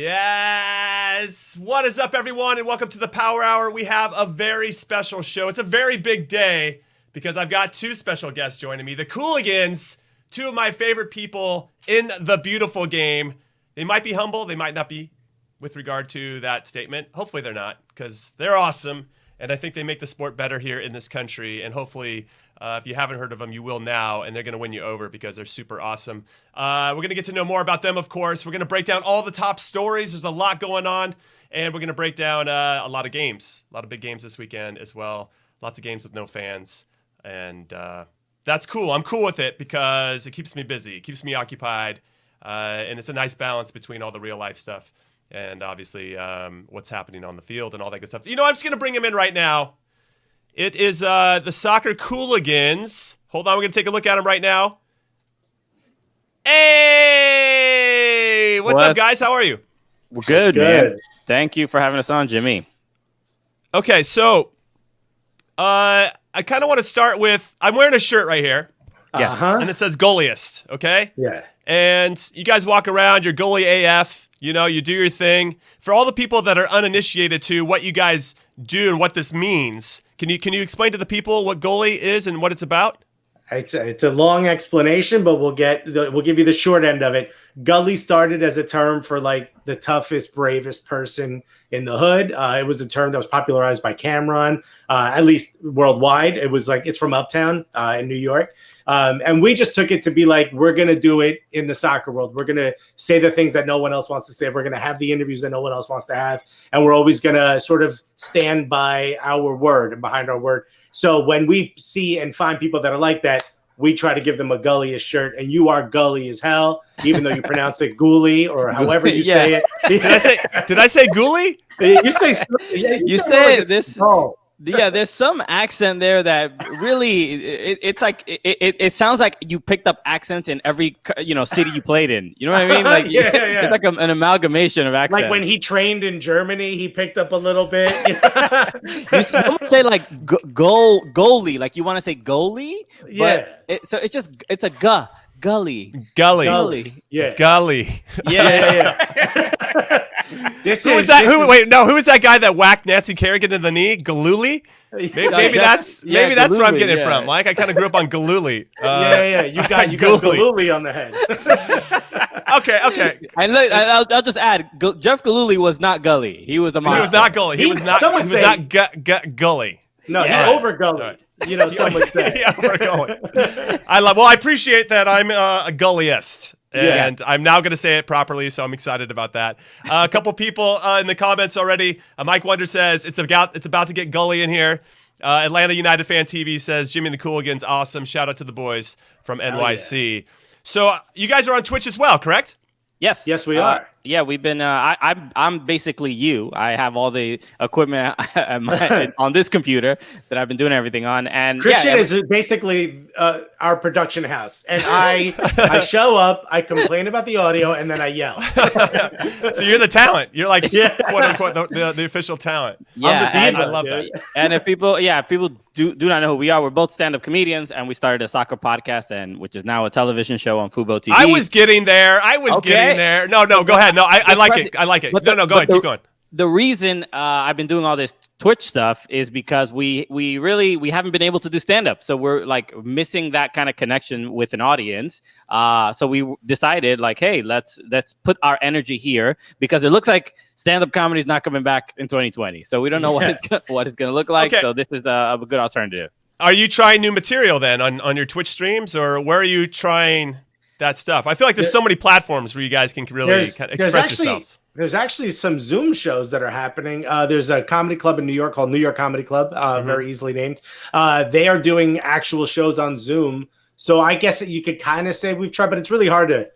Yes! What is up, everyone, and welcome to the Power Hour. We have a very special show. It's a very big day because I've got two special guests joining me. The Cooligans, two of my favorite people in the beautiful game. They might be humble, they might not be with regard to that statement. Hopefully they're not, because they're awesome, and I think they make the sport better here in this country, and hopefully if you haven't heard of them, you will now, and they're going to win you over because they're super awesome. We're going to get to know more about them, of course. We're going to break down all the top stories. There's a lot going on, and we're going to break down a lot of games, a lot of big games this weekend as well. Lots of games with no fans, and that's cool. I'm cool with it because it keeps me busy. It keeps me occupied, and it's a nice balance between all the real-life stuff and, obviously, what's happening on the field and all that good stuff. You know, I'm just going to bring him in right now. It is the Soccer Cooligans. Hold on, we're going to take a look at them right now. Hey! What's up, guys? How are you? We're good, man. Thank you for having us on, Jimmy. Okay, so I kind of want to start with, I'm wearing a shirt right here. Yes. And it says goaliest, okay? Yeah. And you guys walk around, you're goalie AF, you know, you do your thing. For all the people that are uninitiated to what you guys do and what this means, can you explain to the people what goalie is and what it's about? It's a long explanation, but we'll give you the short end of it. Gully started as a term for like the toughest, bravest person in the hood. It was a term that was popularized by Cameron, at least worldwide. It was like, it's from Uptown in New York. And we just took it to be like, we're going to do it in the soccer world. We're going to say the things that no one else wants to say. We're going to have the interviews that no one else wants to have. And we're always going to sort of stand by our word and behind our word. So when we see and find people that are like that, we try to give them a gully shirt, and you are gully as hell, even though you pronounce it ghoulie or however you say it. Did I say ghoulie? You say You say like this. Oh. Yeah, there's some accent there that really it's like it sounds like you picked up accents in every city you played in. You know what I mean? Like yeah. It's like an amalgamation of accents. Like when he trained in Germany, he picked up a little bit. You say like goalie, like you want to say goalie, yeah. So it's a gully. Yeah. Gully. Yeah. Who is that guy that whacked Nancy Kerrigan in the knee? Galooly? Maybe that's where I'm getting it from. Like, I kind of grew up on Galooly. You got Galooly on the head. Okay. And look, I'll just add, Jeff Galooly was not gully. He was a monster. He was not gully. He was not gully. No, yeah. He over gully. Right. You know, some would say. Yeah, over gully. I appreciate that I'm a gulliest. And I'm now going to say it properly, so I'm excited about that. A couple people in the comments already. Mike Wonder says it's about to get gully in here. Atlanta United Fan TV says Jimmy and the Cooligans, awesome. Shout out to the boys from NYC. Yeah. So you guys are on Twitch as well, correct? Yes, we are. Yeah, we've been. I'm basically you. I have all the equipment on this computer that I've been doing everything on. And Christian is basically our production house, and I show up, I complain about the audio, and then I yell. So you're the talent. You're like quote unquote the official talent. Yeah, I'm the diva, I love that. And if people do not know who we are, we're both stand-up comedians, and we started a soccer podcast, which is now a television show on Fubo TV. I was getting there. No, go ahead. No, I like it. I like it. No, go ahead. Keep going. The reason I've been doing all this Twitch stuff is because we haven't been able to do stand-up. So we're like missing that kind of connection with an audience. So we decided like, hey, let's put our energy here because it looks like stand-up comedy is not coming back in 2020. So we don't know what it's going to look like. Okay. So this is a good alternative. Are you trying new material then on your Twitch streams, or where are you trying that stuff? I feel like there's so many platforms where you guys can really express yourselves. There's actually some Zoom shows that are happening. There's a comedy club in New York called New York Comedy Club, very easily named. They are doing actual shows on Zoom. So I guess that you could kind of say we've tried, but it's really hard to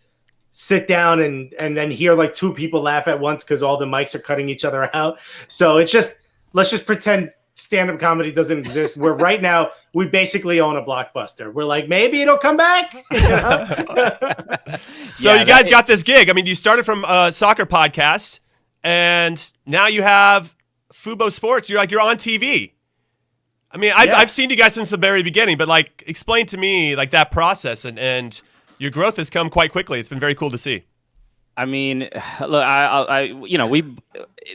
sit down and then hear like two people laugh at once because all the mics are cutting each other out. So it's just, let's just pretend stand-up comedy doesn't exist. Where right now we basically own a Blockbuster. We're like, maybe it'll come back. So you guys got this gig. I mean, you started from a soccer podcast, and now you have Fubo Sports. You're on TV. I mean, I've seen you guys since the very beginning, but like, explain to me like that process and your growth has come quite quickly. It's been very cool to see. I mean, look, you know,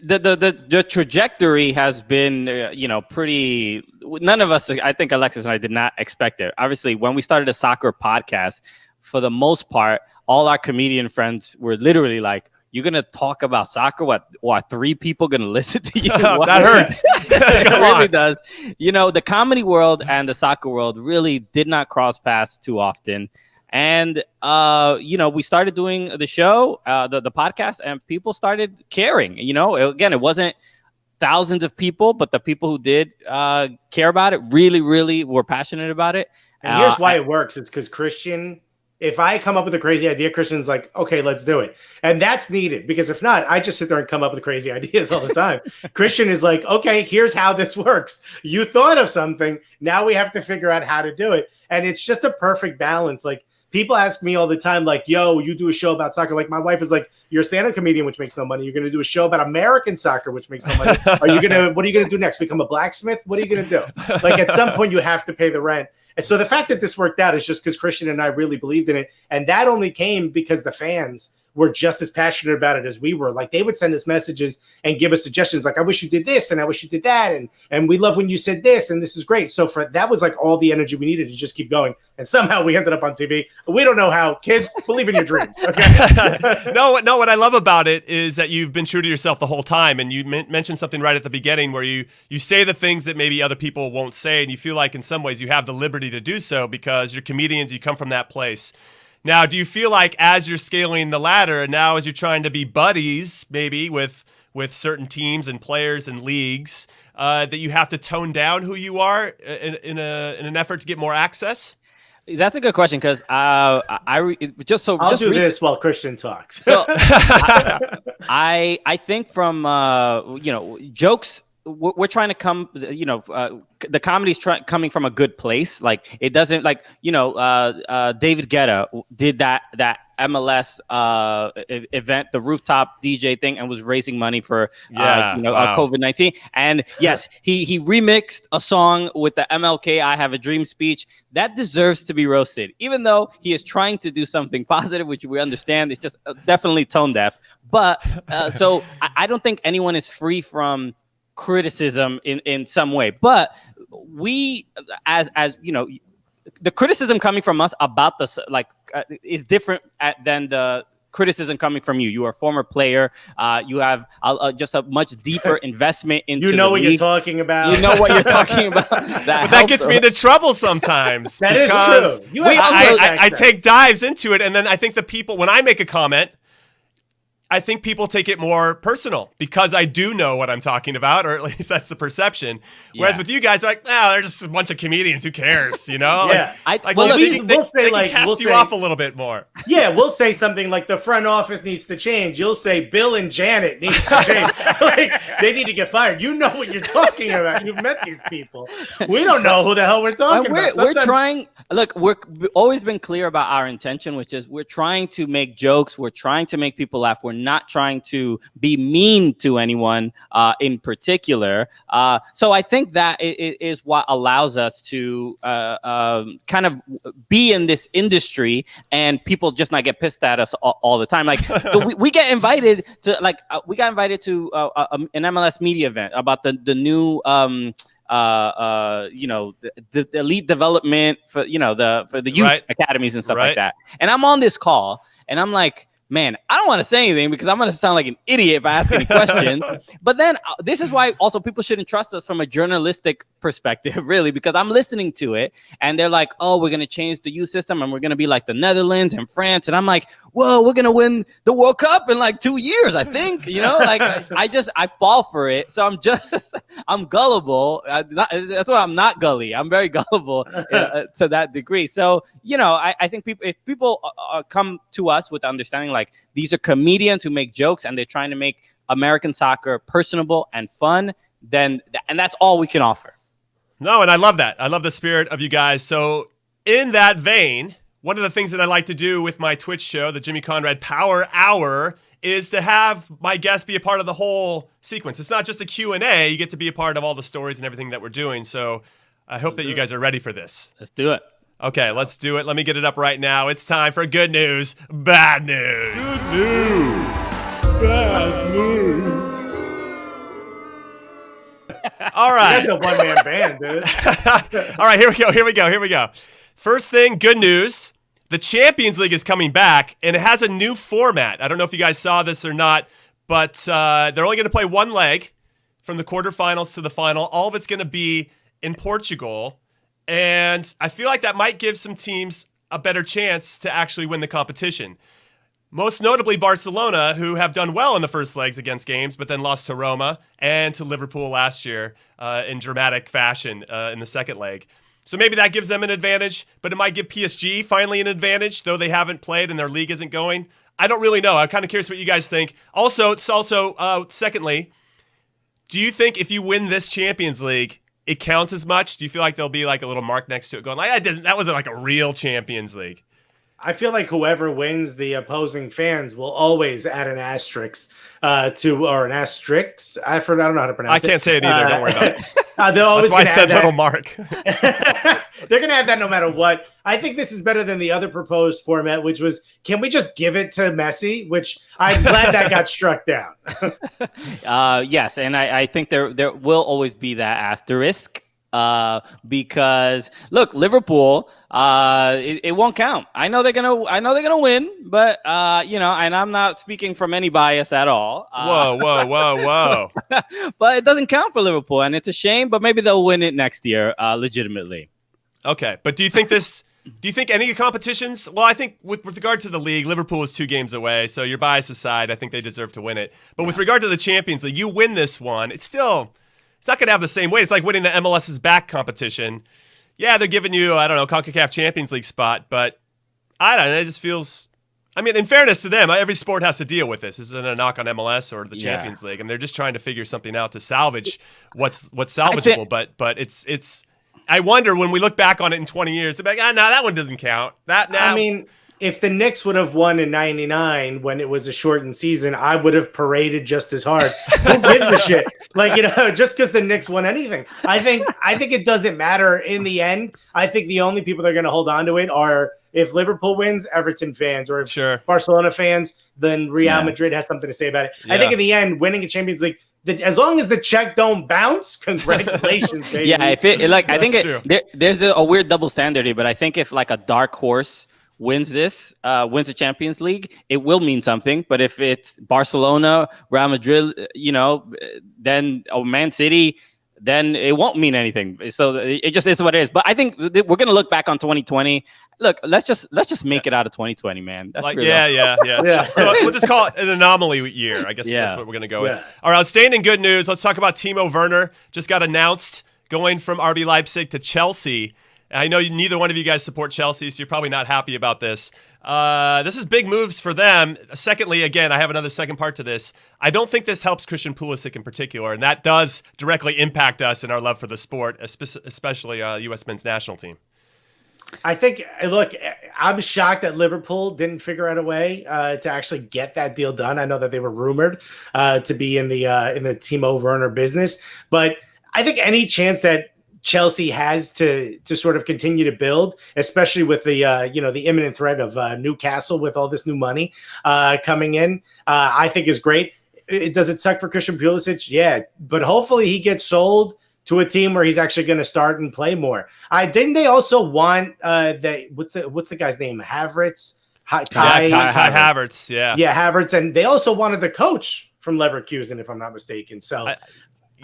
the trajectory has been, you know, pretty. None of us, I think Alexis and I did not expect it. Obviously, when we started a soccer podcast, for the most part, all our comedian friends were literally like, "You're gonna talk about soccer? What? Are 3 people gonna listen to you?" That hurts. It Come really on. does. You know, the comedy world and the soccer world really did not cross paths too often. And you know, we started doing the show, the podcast, and people started caring. You know, again, it wasn't thousands of people, but the people who did care about it really were passionate about it. And here's why it works. It's because Christian, if I come up with a crazy idea, Christian's like, okay, let's do it. And that's needed, because if not, I just sit there and come up with crazy ideas all the time. Christian is like, okay, here's how this works. You thought of something. Now we have to figure out how to do it. And it's just a perfect balance. Like, people ask me all the time, like, yo, you do a show about soccer. Like, my wife is like, you're a stand-up comedian, which makes no money. You're going to do a show about American soccer, which makes no money. What are you going to do next? Become a blacksmith? What are you going to do? Like, at some point, you have to pay the rent. And so the fact that this worked out is just because Christian and I really believed in it. And that only came because the fans were just as passionate about it as we were. Like, they would send us messages and give us suggestions. Like, I wish you did this, and I wish you did that. And we love when you said this, and this is great. So that was like all the energy we needed to just keep going. And somehow we ended up on TV. We don't know how. Kids, believe in your dreams. Okay. No, what I love about it is that you've been true to yourself the whole time. And you mentioned something right at the beginning where you say the things that maybe other people won't say. And you feel like in some ways you have the liberty to do so because you're comedians, you come from that place. Now, do you feel like as you're scaling the ladder and now as you're trying to be buddies maybe with certain teams and players and leagues, that you have to tone down who you are in an effort to get more access? That's a good question, because I'll do this while Christian talks. So I think from you know, jokes. We're trying to come, you know, the comedy's coming from a good place. Like, it doesn't, like, you know, David Guetta did that MLS event, the rooftop DJ thing, and was raising money for you know, COVID-19. And yes, he remixed a song with the MLK "I Have a Dream" speech. That deserves to be roasted, even though he is trying to do something positive, which we understand. It's just definitely tone deaf. But so I don't think anyone is free from criticism in some way, but we as you know, the criticism coming from us about this is different than the criticism coming from you. You are a former player. You have just a much deeper investment into you know the what league. You're talking about. You know what you're talking about. That gets me into trouble sometimes. That is true. I take dives into it, and then I think the people, when I make a comment, I think people take it more personal because I do know what I'm talking about, or at least that's the perception. Whereas with you guys, they're like, they're just a bunch of comedians. Who cares? You know? Yeah. They can cast you off a little bit more. Yeah, we'll say something like the front office needs to change. You'll say Bill and Janet needs to change. Like, they need to get fired. You know what you're talking about. You've met these people. We don't know who the hell we're talking about. We're trying. Look, we've always been clear about our intention, which is we're trying to make jokes. We're trying to make people laugh. We're not trying to be mean to anyone in particular. So I think that is what allows us to kind of be in this industry and people just not get pissed at us all the time. Like, we get invited to, we got invited to an MLS media event about the new you know, the elite development for, you know, for the youth academies and stuff like that. And I'm on this call and I'm like, man, I don't want to say anything because I'm going to sound like an idiot if I ask any questions. But then this is why also people shouldn't trust us from a journalistic perspective, really, because I'm listening to it and they're like, oh, we're going to change the youth system and we're going to be like the Netherlands and France. And I'm like, whoa, we're going to win the World Cup in like 2 years, I think, you know, like I fall for it. So I'm gullible. That's why I'm not gully. I'm very gullible to that degree. So, you know, I think if people come to us with understanding, like, these are comedians who make jokes and they're trying to make American soccer personable and fun, and that's all we can offer. No, and I love that. I love the spirit of you guys. So in that vein, one of the things that I like to do with my Twitch show, the Jimmy Conrad Power Hour, is to have my guests be a part of the whole sequence. It's not just a Q&A. You get to be a part of all the stories and everything that we're doing. So I hope that you guys are ready for this. Let's do it. Okay, let's do it. Let me get it up right now. It's time for good news, bad news. Good news, bad news. All right. That's a one-man band, dude. All right, here we go. First thing, good news. The Champions League is coming back, and it has a new format. I don't know if you guys saw this or not, but they're only going to play one leg from the quarterfinals to the final. All of it's going to be in Portugal, and I feel like that might give some teams a better chance to actually win the competition. Most notably Barcelona, who have done well in the first legs against games, but then lost to Roma and to Liverpool last year in dramatic fashion in the second leg. So maybe that gives them an advantage, but it might give PSG finally an advantage, though they haven't played and their league isn't going. I don't really know. I'm kind of curious what you guys think. Secondly, do you think if you win this Champions League, it counts as much? Do you feel like there'll be like a little mark next to it going like, that wasn't like a real Champions League? I feel like whoever wins, the opposing fans will always add an asterisk or an asterisk. I don't know how to pronounce it. I can't say it either. Don't worry about it. That's why I said little mark. They're going to have that no matter what. I think this is better than the other proposed format, which was, can we just give it to Messi? Which I'm glad that got struck down. Yes, and I think there will always be that asterisk. Because look, Liverpool, it won't count. I know they're gonna win, but and I'm not speaking from any bias at all. Whoa. But it doesn't count for Liverpool, and it's a shame. But maybe they'll win it next year, legitimately. Okay, but do you think any competitions? Well, I think with regard to the league, Liverpool is 2 games away. So your bias aside, I think they deserve to win it. But with regard to the Champions League, you win this one, it's not going to have the same weight. It's like winning the MLS's back competition. Yeah, they're giving you, I don't know, CONCACAF Champions League spot, but I don't know. It just feels, in fairness to them, every sport has to deal with this. This isn't a knock on MLS or the Champions League, and they're just trying to figure something out to salvage what's salvageable. But it's. I wonder when we look back on it in 20 years, they're like, no, that one doesn't count. If the Knicks would have won in '99 when it was a shortened season, I would have paraded just as hard. Who gives a shit? Just because the Knicks won anything. I think it doesn't matter in the end. I think the only people that are going to hold on to it are if Liverpool wins, Everton fans, or if Barcelona fans, then Real Madrid has something to say about it. Yeah. I think in the end, winning a Champions League, as long as the check don't bounce, congratulations, baby. Yeah, I think there's a weird double standard here, but I think if like a dark horse wins the Champions League, it will mean something. But if it's Barcelona, Real Madrid, then Man City, then it won't mean anything. So it just is what it is. But I think we're going to look back on 2020. Look, let's just make it out of 2020, man. That's yeah. So we'll just call it an anomaly year. I guess that's what we're going to go with. All right, outstanding good news. Let's talk about Timo Werner. Just got announced going from RB Leipzig to Chelsea. I know neither one of you guys support Chelsea, so you're probably not happy about this. This is big moves for them. Secondly, again, I have another second part to this. I don't think this helps Christian Pulisic in particular, and that does directly impact us in our love for the sport, especially U.S. men's national team. I think, look, I'm shocked that Liverpool didn't figure out a way to actually get that deal done. I know that they were rumored to be in the Timo Werner business, but I think any chance that Chelsea has to sort of continue to build, especially with the the imminent threat of Newcastle with all this new money coming in, I think is great. Does it suck for Christian Pulisic? Yeah, but hopefully he gets sold to a team where he's actually going to start and play more. Didn't they also want what's the guy's name? Havertz? Kai Havertz, yeah, Havertz, and they also wanted the coach from Leverkusen, if I'm not mistaken. So.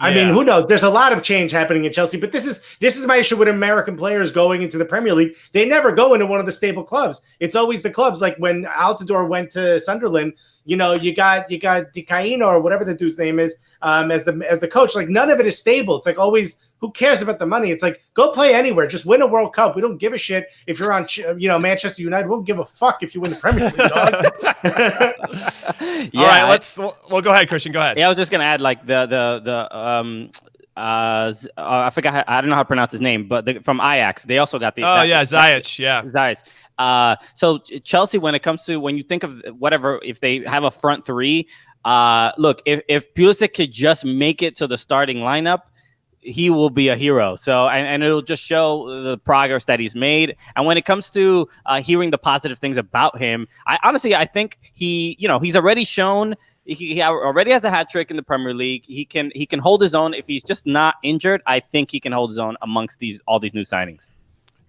I mean, who knows? There's a lot of change happening in Chelsea, but this is my issue with American players going into the Premier League. They never go into one of the stable clubs. It's always the clubs. Like when Altidore went to Sunderland, you got Di Caino or whatever the dude's name is as the coach. Like none of it is stable. It's like always, who cares about the money? It's like, go play anywhere. Just win a World Cup. We don't give a shit if you're on, Manchester United. We don't give a fuck if you win the Premier League, dog. All right, well, go ahead, Christian. Go ahead. Yeah, I was just gonna add like I forgot. I don't know how to pronounce his name, but from Ajax, they also got the. Ziyech. Yeah, Ziyech. So Chelsea, when you think of whatever, if they have a front three, look, if Pulisic could just make it to the starting lineup, he will be a hero. So, and it'll just show the progress that he's made. And when it comes to hearing the positive things about him, I think he's already shown he already has a hat trick in the Premier League. He can hold his own if he's just not injured. I think he can hold his own amongst all these new signings.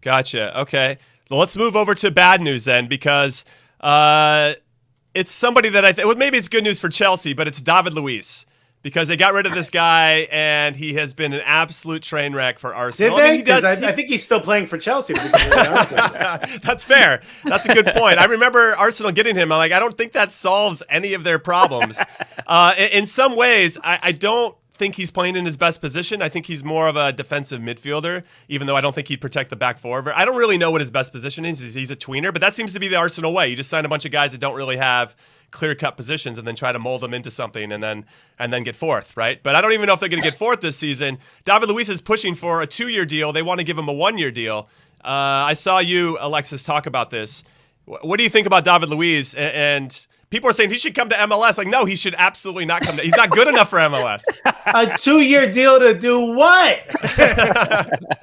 Gotcha. Okay. Well, let's move over to bad news then, because it's somebody that I think, well, maybe it's good news for Chelsea, but it's David Luiz, because they got rid of this guy and he has been an absolute train wreck for Arsenal. Did they? I think he's still playing for Chelsea. That's fair. That's a good point. I remember Arsenal getting him. I'm like, I don't think that solves any of their problems. In some ways, I don't think he's playing in his best position. I think he's more of a defensive midfielder, even though I don't think he'd protect the back four. I don't really know what his best position is. He's a tweener, but that seems to be the Arsenal way. You just sign a bunch of guys that don't really have clear-cut positions and then try to mold them into something and then get fourth, right? But I don't even know if they're going to get fourth this season. David Luiz is pushing for a 2-year deal. They want to give him a 1-year deal. I saw you, Alexis, talk about this. What do you think about David Luiz? And people are saying he should come to MLS. Like, no, he should absolutely not come to. He's not good enough for MLS. A 2-year deal to do what?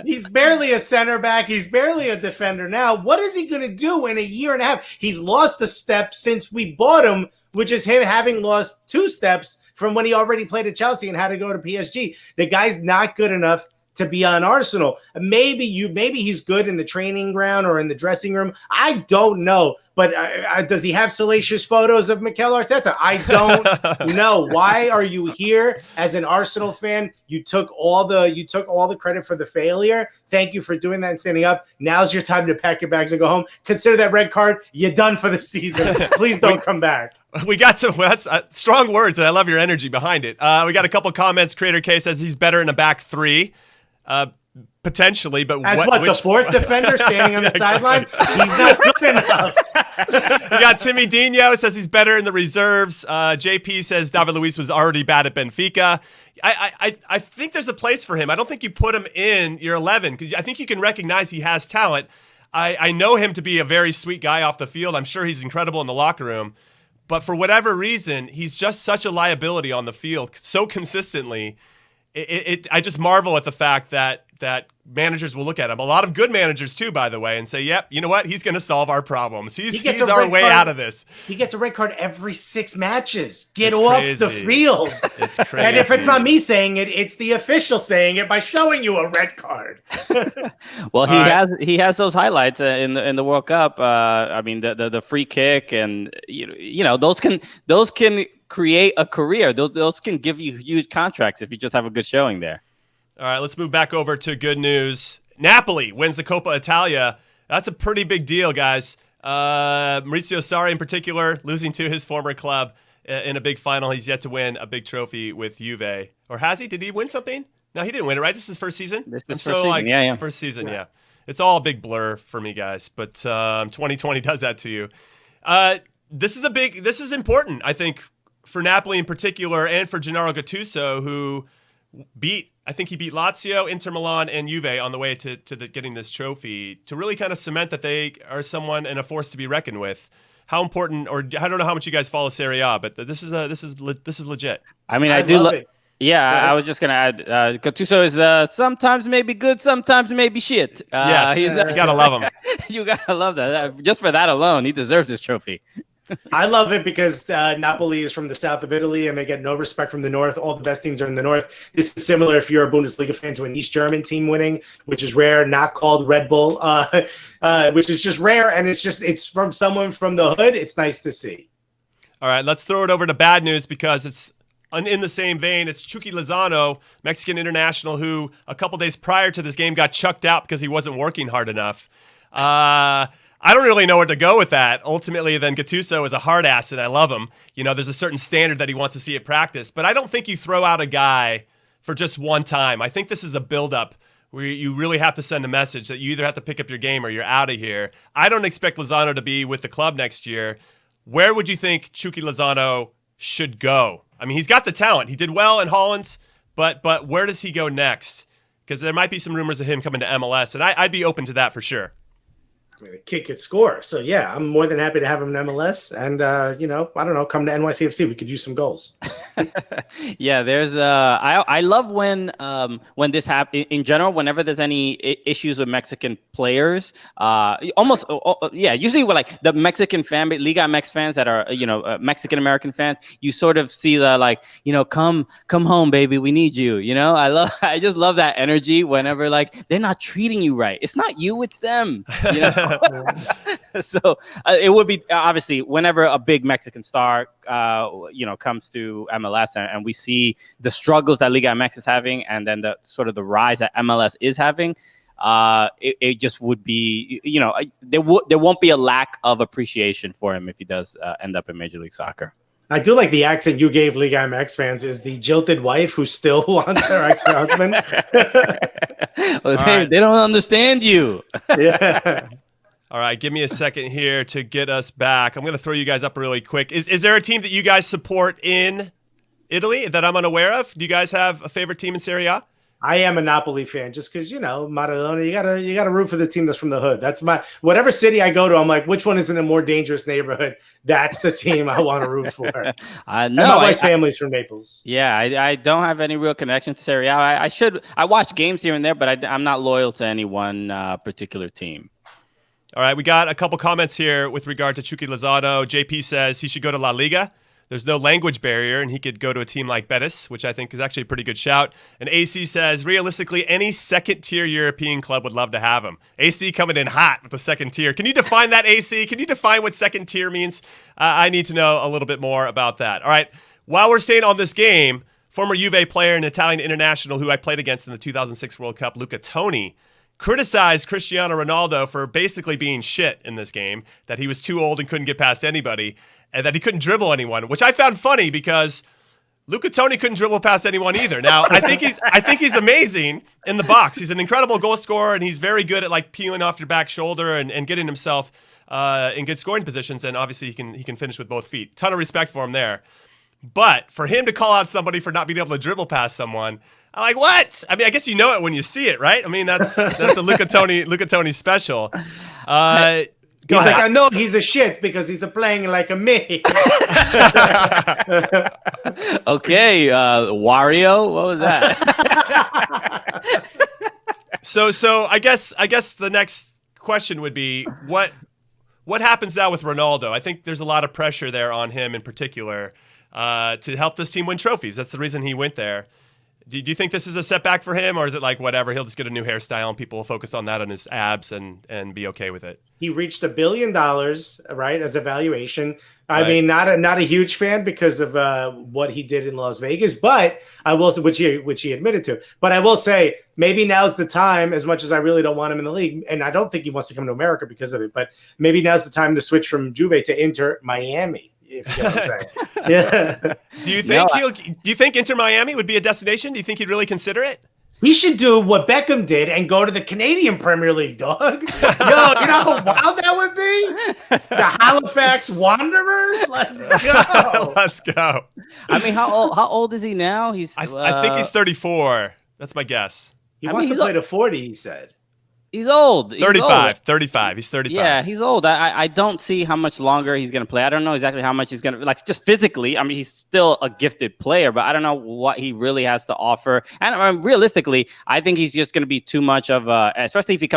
He's barely a center back. He's barely a defender now. What is he going to do in a year and a half? He's lost a step since we bought him, which is him having lost 2 steps from when he already played at Chelsea and had to go to PSG. The guy's not good enough to be on Arsenal. Maybe he's good in the training ground or in the dressing room. I don't know. But does he have salacious photos of Mikel Arteta? I don't know. Why are you here as an Arsenal fan? You took all the credit for the failure. Thank you for doing that and standing up. Now's your time to pack your bags and go home. Consider that red card. You're done for the season. Please don't come back. We got some that's strong words, and I love your energy behind it. We got a couple comments. Creator K says he's better in a back 3. Potentially, but as the 4th defender standing on the sideline? He's not good enough. We got Timmy Dino says he's better in the reserves. JP says David Luiz was already bad at Benfica. I think there's a place for him. I don't think you put him in your 11 because I think you can recognize he has talent. I know him to be a very sweet guy off the field. I'm sure he's incredible in the locker room. But for whatever reason, he's just such a liability on the field so consistently. I just marvel at the fact that managers will look at him. A lot of good managers too, by the way, and say, "Yep, you know what? He's going to solve our problems. He's our way out of this." He gets a red card every 6 matches. Get off the field. It's crazy. And if it's not me saying it, it's the official saying it by showing you a red card. Well, he has those highlights in the World Cup. I mean, the free kick and those can create a career. Those can give you huge contracts if you just have a good showing there. All right, let's move back over to good news. Napoli wins the Copa Italia. That's a pretty big deal, guys. Maurizio Sarri, in particular, losing to his former club in a big final. He's yet to win a big trophy with Juve. Or has he? Did he win something? No, he didn't win it, right? This is his first season? First season. Yeah. First season, yeah. It's all a big blur for me, guys. But 2020 does that to you. This is important, I think, for Napoli in particular and for Gennaro Gattuso, who beat Lazio, Inter Milan, and Juve on the way to getting this trophy to really kind of cement that they are someone and a force to be reckoned with. How important, or I don't know how much you guys follow Serie A, but this is legit. I mean, I do love it. Yeah, I was just gonna add, Gattuso is sometimes maybe good, sometimes maybe shit. Yes, you gotta love him. You gotta love that. Just for that alone, he deserves this trophy. I love it because Napoli is from the south of Italy and they get no respect from the north. All the best teams are in the north. This is similar if you're a Bundesliga fan to an East German team winning, which is rare, not called Red Bull, which is just rare. And it's from someone from the hood. It's nice to see. All right, let's throw it over to bad news because it's in the same vein. It's Chucky Lozano, Mexican international, who a couple days prior to this game got chucked out because he wasn't working hard enough. I don't really know where to go with that. Ultimately, then Gattuso is a hard ass, and I love him. There's a certain standard that he wants to see at practice. But I don't think you throw out a guy for just one time. I think this is a buildup where you really have to send a message that you either have to pick up your game or you're out of here. I don't expect Lozano to be with the club next year. Where would you think Chucky Lozano should go? I mean, he's got the talent. He did well in Holland, but where does he go next? Because there might be some rumors of him coming to MLS, and I'd be open to that for sure. I mean, the kid could score. So, yeah, I'm more than happy to have him in MLS. And, I don't know, come to NYCFC. We could use some goals. Yeah, there's I love when this happens in general. Whenever there's any issues with Mexican players, usually with like the Mexican fan base, Liga MX fans that are Mexican American fans, you sort of see the like come home, baby, we need you. I just love that energy whenever like they're not treating you right. It's not you, it's them. So it would be obviously whenever a big Mexican star comes to MLS and we see the struggles that Liga MX is having and then the sort of the rise that MLS is having, it just would be, there won't be a lack of appreciation for him if he does end up in Major League Soccer. I do like the accent you gave Liga MX fans is the jilted wife who still wants her ex-husband. They don't understand you. Yeah. All right, give me a second here to get us back. I'm going to throw you guys up really quick. Is there a team that you guys support in Italy that I'm unaware of? Do you guys have a favorite team in Serie A? I am a Napoli fan just because, Maradona, you gotta root for the team that's from the hood. That's whatever city I go to, I'm like, which one is in a more dangerous neighborhood? That's the team I want to root for. No, my wife's family's from Naples. Yeah, I don't have any real connection to Serie A. I watch games here and there, but I'm not loyal to any one particular team. All right, we got a couple comments here with regard to Chucky Lozano. JP says he should go to La Liga. There's no language barrier, and he could go to a team like Betis, which I think is actually a pretty good shout. And AC says, realistically, any second-tier European club would love to have him. AC coming in hot with the second tier. Can you define that, AC? Can you define what second tier means? I need to know a little bit more about that. All right, while we're staying on this game, former Juve player and Italian international who I played against in the 2006 World Cup, Luca Toni, criticized Cristiano Ronaldo for basically being shit in this game, that he was too old and couldn't get past anybody, and that he couldn't dribble anyone, which I found funny because Luca Toni couldn't dribble past anyone either. Now, I think he's amazing in the box. He's an incredible goal scorer, and he's very good at like peeling off your back shoulder and getting himself in good scoring positions, and obviously he can finish with both feet. Ton of respect for him there. But for him to call out somebody for not being able to dribble past someone, I'm like, what? I mean, I guess you know it when you see it, right? I mean, that's a Luca Toni special. He's like, I know he's a shit because he's playing like a me. Okay, Wario, what was that? So I guess the next question would be what happens now with Ronaldo? I think there's a lot of pressure there on him in particular to help this team win trophies. That's the reason he went there. Do you think this is a setback for him, or is it like whatever? He'll just get a new hairstyle and people will focus on that on his abs and be okay with it. He reached $1 billion, right, as a valuation. I mean, not a huge fan because of what he did in Las Vegas, but I will say, which he admitted to. But I will say, maybe now's the time. As much as I really don't want him in the league, and I don't think he wants to come to America because of it, but maybe now's the time to switch from Juve to Inter Miami. If you know what I'm saying. Yeah. Do you think Inter Miami would be a destination? Do you think he'd really consider it? He should do what Beckham did and go to the Canadian Premier League, dog. Yo, you know how wild that would be? The Halifax Wanderers? Let's go. Let's go. I mean, how old is he now? I think he's 34. That's my guess. He wants to play to 40, he said. He's old. 35. He's 35. Yeah, he's old. I don't see how much longer he's going to play. I don't know exactly how much he's going to, like, just physically. I mean, he's still a gifted player, but I don't know what he really has to offer. And realistically, I think he's just going to be too much of especially if he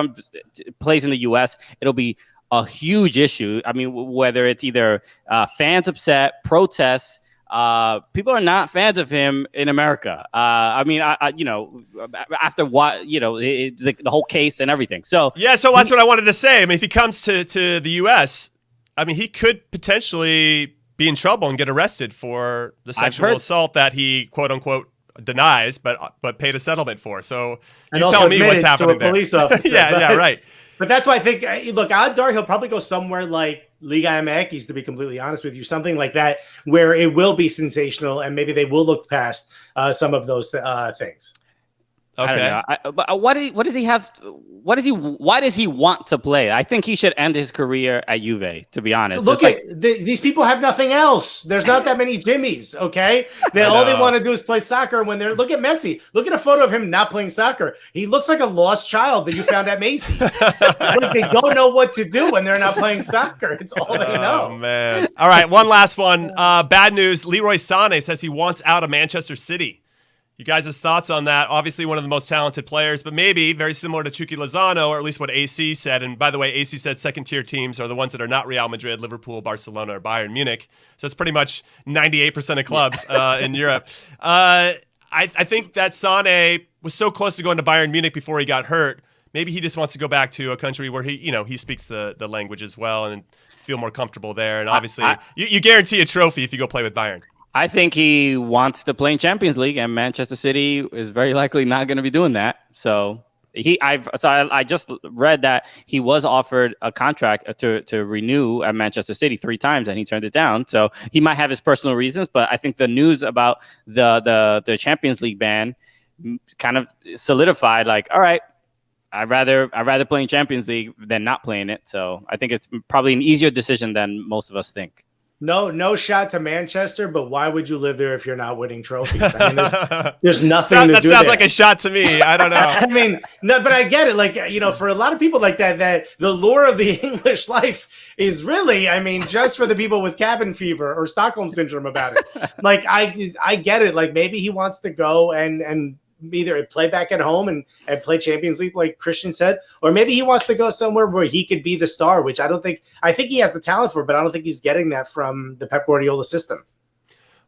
plays in the U.S., it'll be a huge issue. I mean, whether it's either fans upset, protests, people are not fans of him in America. I mean, after what, the whole case and everything. So yeah, so that's what I wanted to say. I mean, if he comes to the U.S., I mean, he could potentially be in trouble and get arrested for the sexual assault that he quote unquote denies, but paid a settlement for. So you tell me what's happening there. Police officer, yeah, right. But that's why I think, look, odds are he'll probably go somewhere like Liga MX, to be completely honest with you, something like that, where it will be sensational and maybe they will look past some of those things. Okay. I don't know. But what does he have? Why does he want to play? I think he should end his career at Juve, to be honest. Look these people have nothing else. There's not that many Jimmys, okay? All they want to do is play soccer. When they're look at Messi. Look at a photo of him not playing soccer. He looks like a lost child that you found at Macy's. Like they don't know what to do when they're not playing soccer. It's all they know. Oh man! All right, one last one. Bad news. Leroy Sane says he wants out of Manchester City. You guys' thoughts on that? Obviously, one of the most talented players, but maybe very similar to Chucky Lozano, or at least what AC said. And by the way, AC said second-tier teams are the ones that are not Real Madrid, Liverpool, Barcelona, or Bayern Munich. So it's pretty much 98% of clubs in Europe. I think that Sane was so close to going to Bayern Munich before he got hurt. Maybe he just wants to go back to a country where he speaks the language as well and feel more comfortable there. And obviously, you guarantee a trophy if you go play with Bayern. I think he wants to play in Champions League, and Manchester City is very likely not going to be doing that. So I just read that he was offered a contract to renew at Manchester City 3 times, and he turned it down. So he might have his personal reasons, but I think the news about the Champions League ban kind of solidified. Like, all right, I'd rather play in Champions League than not playing it. So I think it's probably an easier decision than most of us think. No shot to Manchester, but why would you live there if you're not winning trophies? I mean, there's nothing to do That sounds like a shot to me. I don't know. I mean, no, but I get it. Like, for a lot of people like that the lure of the English life is really, I mean, just for the people with cabin fever or Stockholm syndrome about it. Like, I get it. Like, maybe he wants to go and either play back at home and play Champions League, like Christian said, or maybe he wants to go somewhere where he could be the star, which I think he has the talent for, but I don't think he's getting that from the Pep Guardiola system.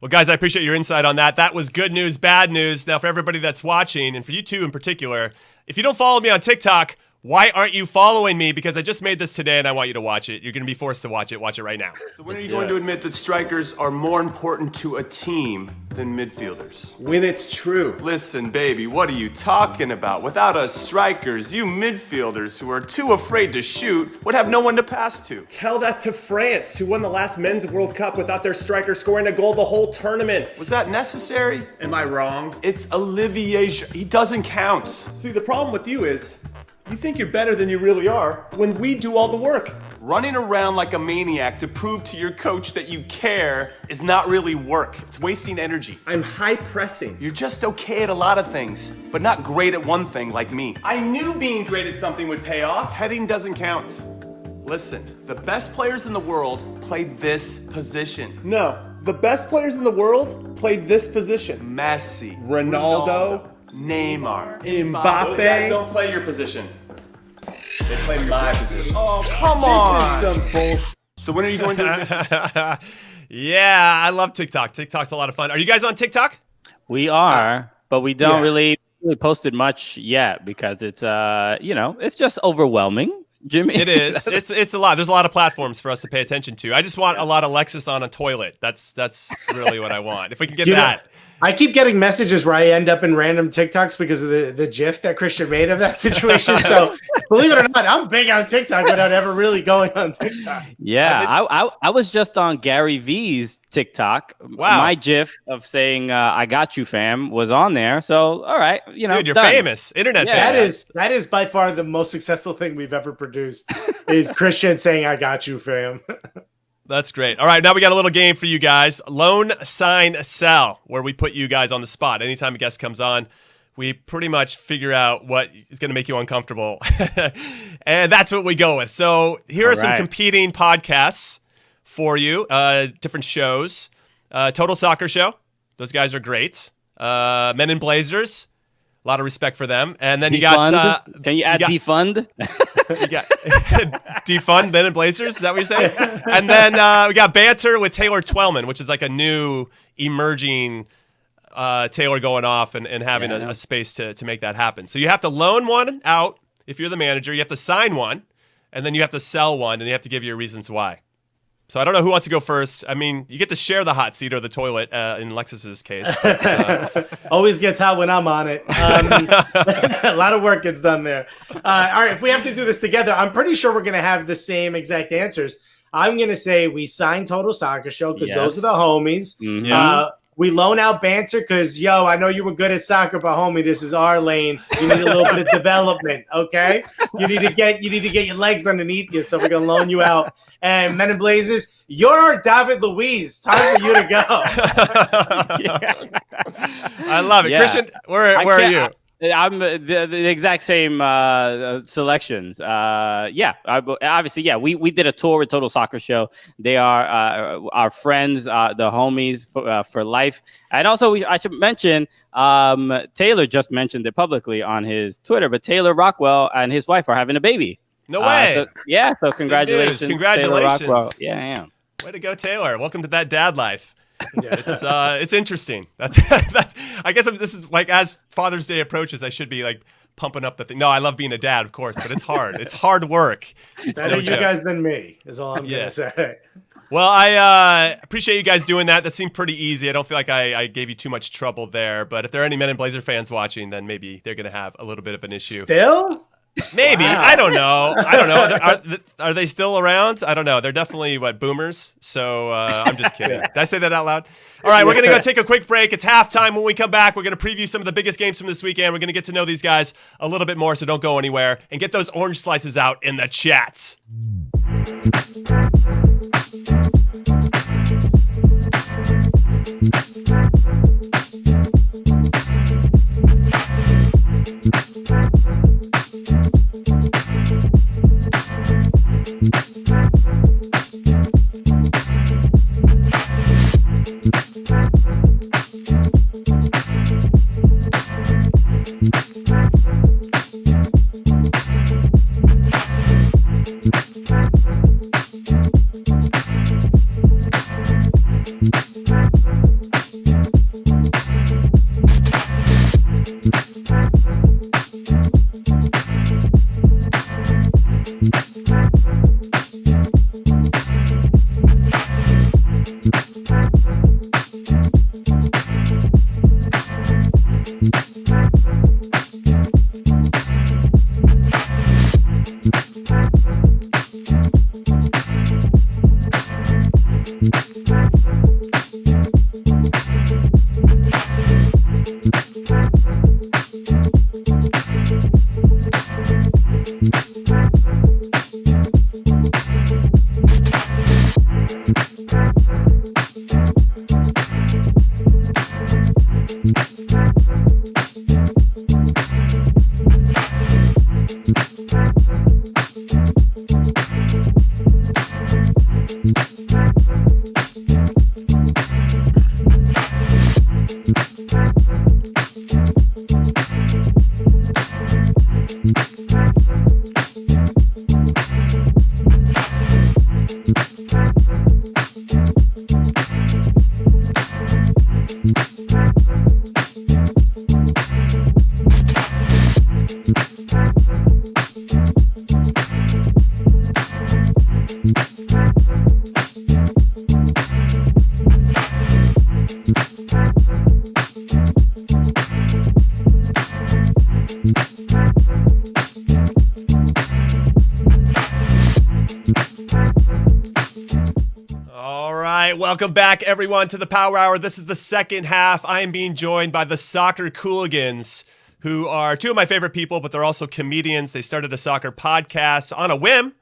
Well, guys, I appreciate your insight on that. That was good news, bad news. Now, for everybody that's watching, and for you two in particular, if you don't follow me on TikTok, why aren't you following me? Because I just made this today and I want you to watch it. You're going to be forced to watch it. Watch it right now. So when are you going to admit that strikers are more important to a team than midfielders? When it's true. Listen, baby, what are you talking about? Without us strikers, you midfielders who are too afraid to shoot would have no one to pass to. Tell that to France, who won the last Men's World Cup without their striker scoring a goal the whole tournament. Was that necessary? Am I wrong? It's Olivier. He doesn't count. See, the problem with you is you think you're better than you really are when we do all the work. Running around like a maniac to prove to your coach that you care is not really work. It's wasting energy. I'm high pressing. You're just okay at a lot of things, but not great at one thing like me. I knew being great at something would pay off. Heading doesn't count. Listen, the best players in the world play this position. No, the best players in the world play this position. Messi, Ronaldo, Neymar, Mbappe. Those guys don't play your position. They play my position. Oh, come on. This is some bullshit. So when are you going to... Yeah, I love TikTok. TikTok's a lot of fun. Are you guys on TikTok? We are, but we don't really posted much yet because it's it's just overwhelming, Jimmy. It is. It's a lot. There's a lot of platforms for us to pay attention to. I just want a lot of Alexis on a toilet. That's really what I want. If we can get that. I keep getting messages where I end up in random TikToks because of the GIF that Christian made of that situation. So believe it or not, I'm big on TikTok without ever really going on TikTok. Yeah, I was just on Gary V's TikTok. Wow. My GIF of saying "I got you, fam" was on there. So all right, dude, you're done. famous, internet famous. That is by far the most successful thing we've ever produced. Is Christian saying "I got you, fam." That's great. All right, now we got a little game for you guys. Loan, sign, sell, where we put you guys on the spot. Anytime a guest comes on, we pretty much figure out what is going to make you uncomfortable. And that's what we go with. So here are some competing podcasts for you, different shows. Total Soccer Show. Those guys are great. Men in Blazers. A lot of respect for them. And then you got... Can you add defund? You got defund Men in Blazers. Is that what you're saying? And then we got Banter with Taylor Twellman, which is like a new emerging Taylor going off and having a space to make that happen. So you have to loan one out if you're the manager. You have to sign one, and then you have to sell one, and you have to give your reasons why. So I don't know who wants to go first. I mean, you get to share the hot seat or the toilet in Alexis's case. But, always gets hot when I'm on it. A lot of work gets done there. All right, if we have to do this together, I'm pretty sure we're going to have the same exact answers. I'm going to say we signed Total Soccer Show because those are the homies. Mm-hmm. we loan out banter because, yo, I know you were good at soccer, but homie, this is our lane. You need a little bit of development, okay? You need to get your legs underneath you, so we're gonna loan you out. And Men in Blazers, you're our David Luiz. Time for you to go. I love it, Christian. Where are you? I'm the exact same selections. Obviously, we did a tour with Total Soccer Show. They are our friends, the homies for life. And also, I should mention, Taylor just mentioned it publicly on his Twitter, but Taylor Rockwell and his wife are having a baby. No way. So congratulations. Congratulations. Taylor Rockwell. Yeah. Way to go, Taylor. Welcome to that dad life. Yeah, it's interesting. That's I guess this is like, as Father's Day approaches, I should be like pumping up the thing. No, I love being a dad, of course, but it's hard. It's hard work. It's better no joke. You guys than me is all I'm gonna say. Well, I appreciate you guys doing that. That seemed pretty easy. I don't feel like I gave you too much trouble there. But if there are any Men in Blazer fans watching, then maybe they're gonna have a little bit of an issue. Still? Maybe. Wow. I don't know. Are they still around? I don't know. They're definitely boomers. So I'm just kidding. Did I say that out loud? All right, we're going to go take a quick break. It's halftime. When we come back, we're going to preview some of the biggest games from this weekend. We're going to get to know these guys a little bit more, so don't go anywhere. And get those orange slices out in the chats. Welcome back, everyone, to the Power Hour. This is the second half. I am being joined by the Soccer Cooligans, who are two of my favorite people, but they're also comedians. They started a soccer podcast on a whim,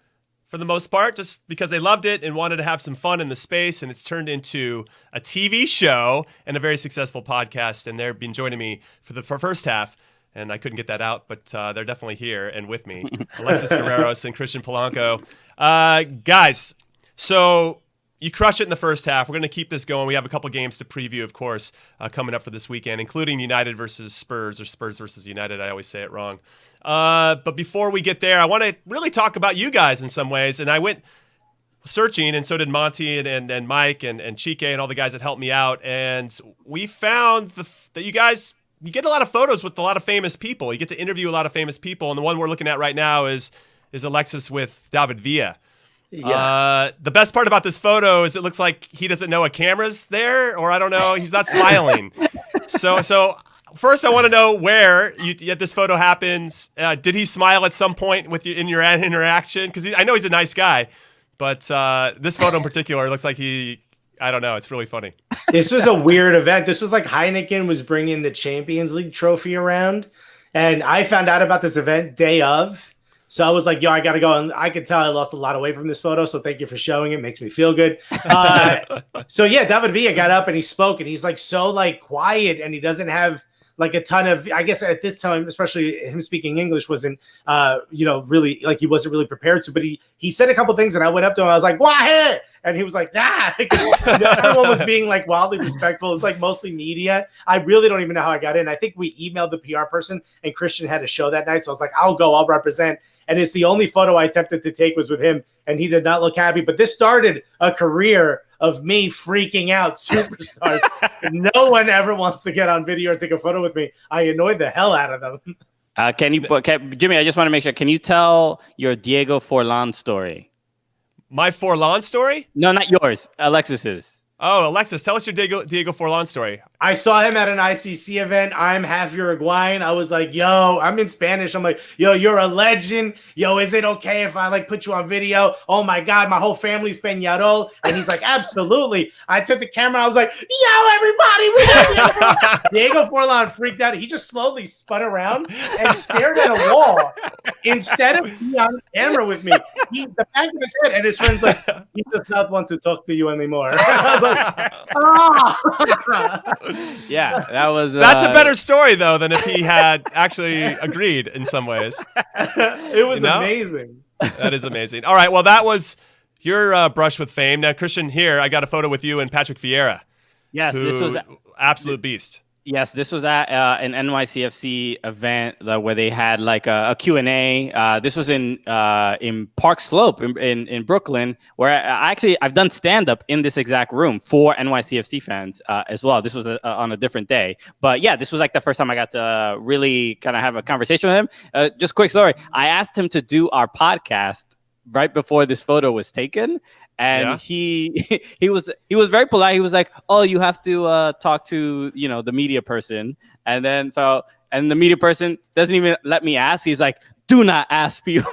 for the most part, just because they loved it and wanted to have some fun in the space, and it's turned into a TV show and a very successful podcast, and they've been joining me for the first half, and I couldn't get that out, but they're definitely here and with me. Alexis Guerreros and Christian Polanco. Guys, so you crushed it in the first half. We're going to keep this going. We have a couple games to preview, of course, coming up for this weekend, including United versus Spurs, or Spurs versus United. I always say it wrong. But before we get there, I want to really talk about you guys in some ways. And I went searching, and so did Monty and Mike and Chike and all the guys that helped me out. And we found that you guys, you get a lot of photos with a lot of famous people. You get to interview a lot of famous people. And the one we're looking at right now is Alexis with David Villa. Yeah. The best part about this photo is it looks like he doesn't know a camera's there, or I don't know, he's not smiling. So first I want to know where this photo happens. Did he smile at some point with you in your interaction? Because I know he's a nice guy, but this photo in particular looks like he I don't know. It's really funny. This was a weird event. This was like Heineken was bringing the Champions League trophy around. And I found out about this event day of. So I was like, yo, I got to go. And I could tell I lost a lot of weight from this photo. So thank you for showing it. Makes me feel good. So yeah, David Villa got up and he spoke and he's like so like quiet and he doesn't have like a ton of, I guess at this time, especially him speaking English wasn't, really like he wasn't really prepared to, but he said a couple things and I went up to him. I was like, wah, and he was like, nah. Everyone was being like wildly respectful. It's like mostly media. I really don't even know how I got in. I think we emailed the PR person and Christian had a show that night. So I was like, I'll go, I'll represent. And it's the only photo I attempted to take was with him and he did not look happy. But this started a career of me freaking out superstars. No one ever wants to get on video or take a photo with me. I annoyed the hell out of them. Jimmy, I just want to make sure. Can you tell your Diego Forlan story? My Forlan story? No, not yours. Alexis's. Oh, Alexis, tell us your Diego Forlan story. I saw him at an ICC event. I'm half Uruguayan. I was like, yo, I'm in Spanish. I'm like, yo, you're a legend. Yo, is it okay if I like put you on video? Oh my God, my whole family's Peñarol. And he's like, absolutely. I took the camera. I was like, yo, everybody, we got Diego Forlan freaked out. He just slowly spun around and stared at a wall instead of being on camera with me. The back of his head and his friend's like, he does not want to talk to you anymore. I was like, oh. Yeah, that was. That's a better story though than if he had actually agreed in some ways. It was amazing. That is amazing. All right, well, that was your brush with fame. Now, Christian, here I got a photo with you and Patrick Vieira. Yes, this was absolute beast. Yes, this was at an NYCFC event where they had like a Q&A. This was in Park Slope in Brooklyn, where I've done stand-up in this exact room for NYCFC fans as well. This was on a different day. But yeah, this was like the first time I got to really kind of have a conversation with him. Just quick story. I asked him to do our podcast right before this photo was taken. And he was very polite. He was like, "Oh, you have to talk to the media person." And then the media person doesn't even let me ask. He's like, "Do not ask people."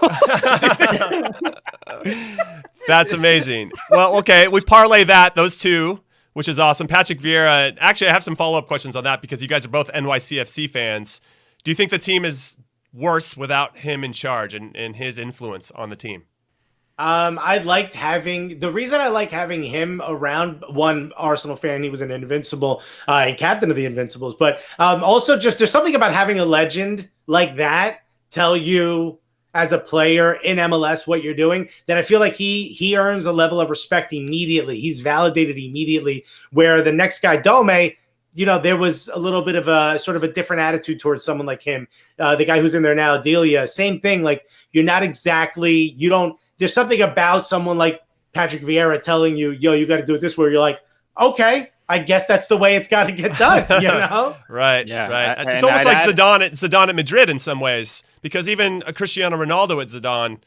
That's amazing. Well, okay, we parlay those two, which is awesome. Patrick Vieira. Actually, I have some follow-up questions on that because you guys are both NYCFC fans. Do you think the team is worse without him in charge and his influence on the team? The reason I like having him around, one Arsenal fan, he was an Invincible and captain of the Invincibles, but also just there's something about having a legend like that tell you as a player in MLS what you're doing that I feel like he earns a level of respect immediately. He's validated immediately, where the next guy, Dome, there was a little bit of a sort of a different attitude towards someone like him. The guy who's in there now, Delia, same thing. Like there's something about someone like Patrick Vieira telling you, yo, you got to do it this way. You're like, okay, I guess that's the way it's got to get done, Right, yeah, right. It's almost like Zidane at Madrid in some ways, because even a Cristiano Ronaldo at Zidane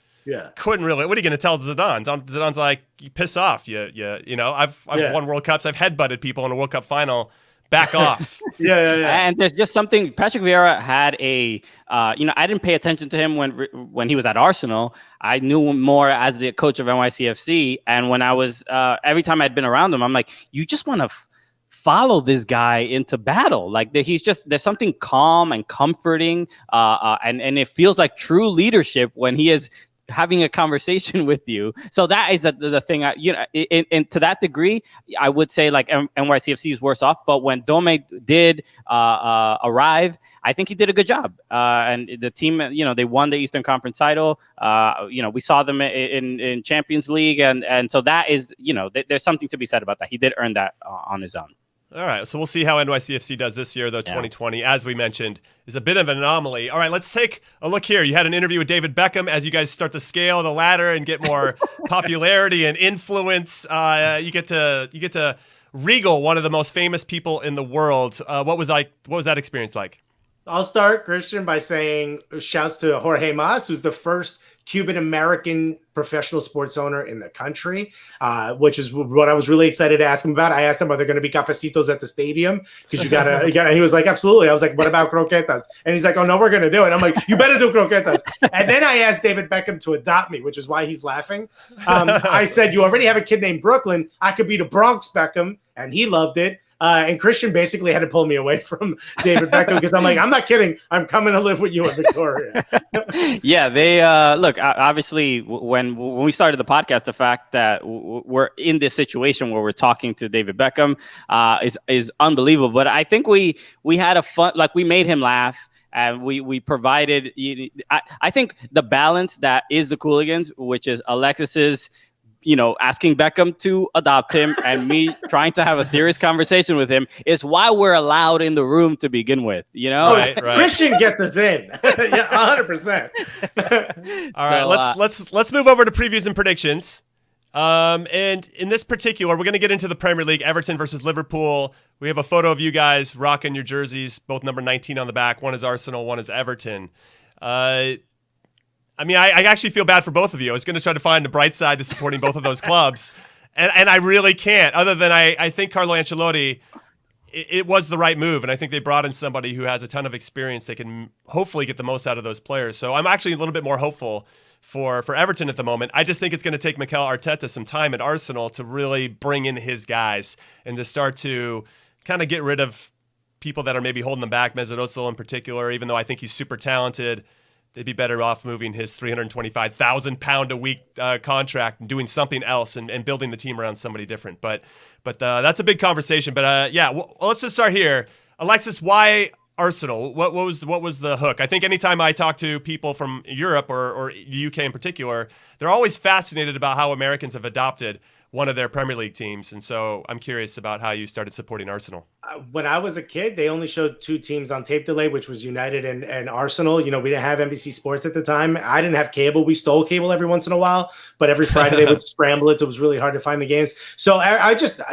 couldn't really. What are you going to tell Zidane? Zidane's like, you piss off. I've won World Cups. I've headbutted people in a World Cup final. Back off. Yeah. And there's just something. Patrick Vieira had I didn't pay attention to him when he was at Arsenal. I knew him more as the coach of NYCFC. And when I was, every time I'd been around him, I'm like, you just want to follow this guy into battle. Like there's something calm and comforting. And it feels like true leadership when he is having a conversation with you. So that is the thing. And to that degree, I would say like NYCFC is worse off. But when Dome did arrive, I think he did a good job. And the team, they won the Eastern Conference title. We saw them in Champions League, and so that is, there's something to be said about that. He did earn that on his own. All right, so we'll see how NYCFC does this year, though. 2020, as we mentioned, is a bit of an anomaly. All right, let's take a look here. You had an interview with David Beckham as you guys start to scale the ladder and get more popularity and influence. You get to regal one of the most famous people in the world. What was that experience like? I'll start, Christian, by saying shouts to Jorge Mas, who's the first Cuban-American professional sports owner in the country, which is what I was really excited to ask him about. I asked him, are there going to be cafecitos at the stadium? Because you gotta, and he was like, absolutely. I was like, what about croquetas? And he's like, oh, no, we're going to do it. I'm like, you better do croquetas. And then I asked David Beckham to adopt me, which is why he's laughing. I said, you already have a kid named Brooklyn. I could be the Bronx Beckham. And he loved it. And Christian basically had to pull me away from David Beckham because I'm like, I'm not kidding. I'm coming to live with you in Victoria. Yeah, they look. Obviously, when we started the podcast, the fact that we're in this situation where we're talking to David Beckham is unbelievable. But I think we had a fun, like we made him laugh. And we provided. I think the balance that is the Cooligans, which is Alexis's, asking Beckham to adopt him and me trying to have a serious conversation with him is why we're allowed in the room to begin with, Right. Christian get this in. Yeah, 100%. All right, let's move over to previews and predictions. And in this particular, we're going to get into the Premier League, Everton versus Liverpool. We have a photo of you guys rocking your jerseys, both number 19 on the back. One is Arsenal, one is Everton. I actually feel bad for both of you. I was going to try to find the bright side to supporting both of those clubs, and I really can't. Other than I think Carlo Ancelotti, it was the right move, and I think they brought in somebody who has a ton of experience. They can hopefully get the most out of those players. So I'm actually a little bit more hopeful for Everton at the moment. I just think it's going to take Mikel Arteta some time at Arsenal to really bring in his guys and to start to kind of get rid of people that are maybe holding them back, Mesut Ozil in particular, even though I think he's super talented. They'd be better off moving his £325,000 a week contract and doing something else and building the team around somebody different. But that's a big conversation. But let's just start here. Alexis, why Arsenal? What was the hook? I think anytime I talk to people from Europe or the UK in particular, they're always fascinated about how Americans have adopted one of their Premier League teams. And so I'm curious about how you started supporting Arsenal. When I was a kid, they only showed two teams on tape delay, which was United and Arsenal. We didn't have NBC Sports at the time. I didn't have cable. We stole cable every once in a while, but every Friday they would scramble it. So it was really hard to find the games. So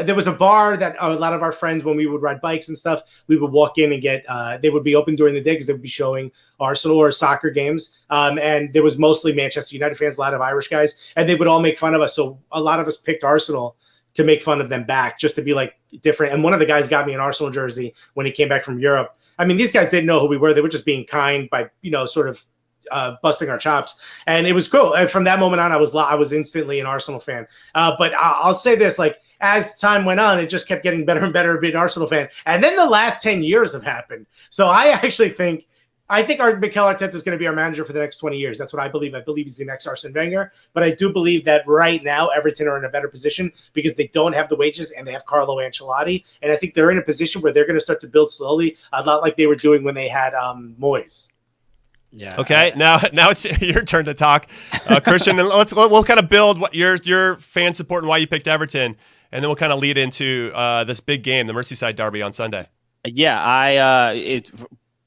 there was a bar that a lot of our friends, when we would ride bikes and stuff, we would walk in and get, they would be open during the day because they would be showing Arsenal or soccer games. And there was mostly Manchester United fans, a lot of Irish guys, and they would all make fun of us. So a lot of us picked Arsenal to make fun of them back, just to be like different. And one of the guys got me an Arsenal jersey when he came back from Europe. I mean, these guys didn't know who we were. They were just being kind by, sort of busting our chops. And it was cool. And from that moment on, I was instantly an Arsenal fan. But I'll say this, like, as time went on, it just kept getting better and better to be an Arsenal fan. And then the last 10 years have happened. So I actually think our Mikel Arteta is going to be our manager for the next 20 years. That's what I believe. I believe he's the next Arsene Wenger. But I do believe that right now, Everton are in a better position because they don't have the wages and they have Carlo Ancelotti. And I think they're in a position where they're going to start to build slowly, a lot like they were doing when they had Moyes. Yeah. Okay. Now it's your turn to talk, Christian. And we'll kind of build what your fan support and why you picked Everton, and then we'll kind of lead into this big game, the Merseyside derby on Sunday. Yeah, it's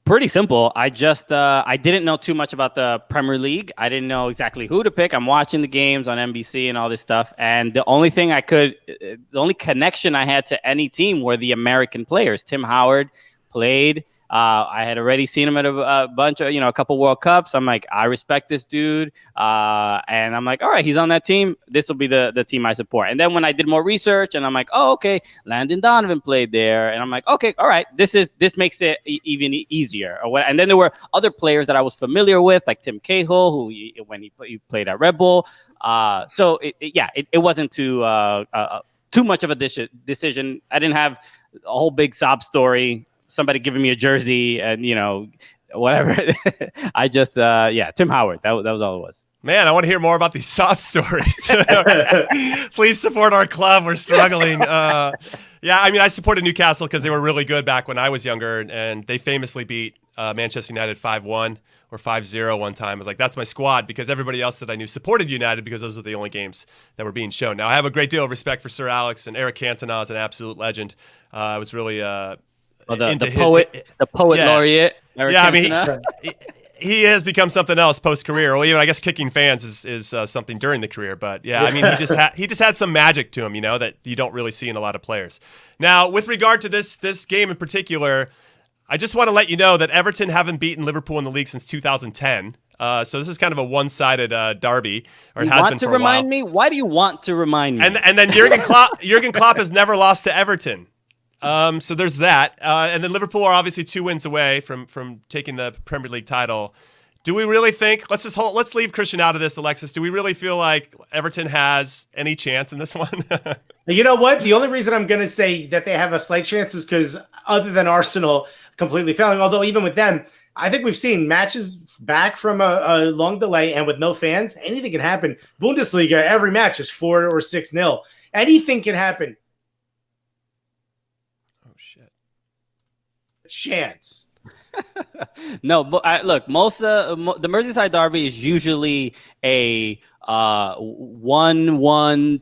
pretty simple. I didn't know too much about the Premier League. I didn't know exactly who to pick. I'm watching the games on NBC and all this stuff. And the only connection I had to any team were the American players. Tim Howard played. I had already seen him at a bunch of, a couple World Cups. I'm like, I respect this dude. And I'm like, all right, he's on that team. This will be the team I support. And then when I did more research and I'm like, oh, okay, Landon Donovan played there. And I'm like, okay, all right, this makes it even easier. And then there were other players that I was familiar with, like Tim Cahill, who when he played at Red Bull. So it wasn't too much of a decision. I didn't have a whole big sob story. Somebody giving me a jersey and, whatever. I just, Tim Howard. That was all it was. Man, I want to hear more about these sob stories. Please support our club. We're struggling. I supported Newcastle because they were really good back when I was younger, and they famously beat Manchester United 5-1 or 5-0 one time. I was like, that's my squad, because everybody else that I knew supported United because those were the only games that were being shown. Now, I have a great deal of respect for Sir Alex, and Eric Cantona is an absolute legend. I was really... the poet laureate. Eric Cantona. He has become something else post career. Well, even I guess kicking fans is something during the career. But yeah, I mean, he just had some magic to him, that you don't really see in a lot of players. Now, with regard to this game in particular, I just want to let you know that Everton haven't beaten Liverpool in the league since 2010. So this is kind of a one-sided derby, or it You has want been to for a while. remind me? Why do you want to remind me? And then Jurgen Klopp has never lost to Everton. So there's that. And then Liverpool are obviously 2 wins away from taking the Premier League title. Do we really think? Let's leave Christian out of this, Alexis. Do we really feel like Everton has any chance in this one? You know what? The only reason I'm going to say that they have a slight chance is because other than Arsenal completely failing, although even with them, I think we've seen matches back from a long delay and with no fans, anything can happen. Bundesliga, every match is 4 or 6-0. Anything can happen. Oh, shit. Chance. No, but look, most of the Merseyside derby is usually a 1-1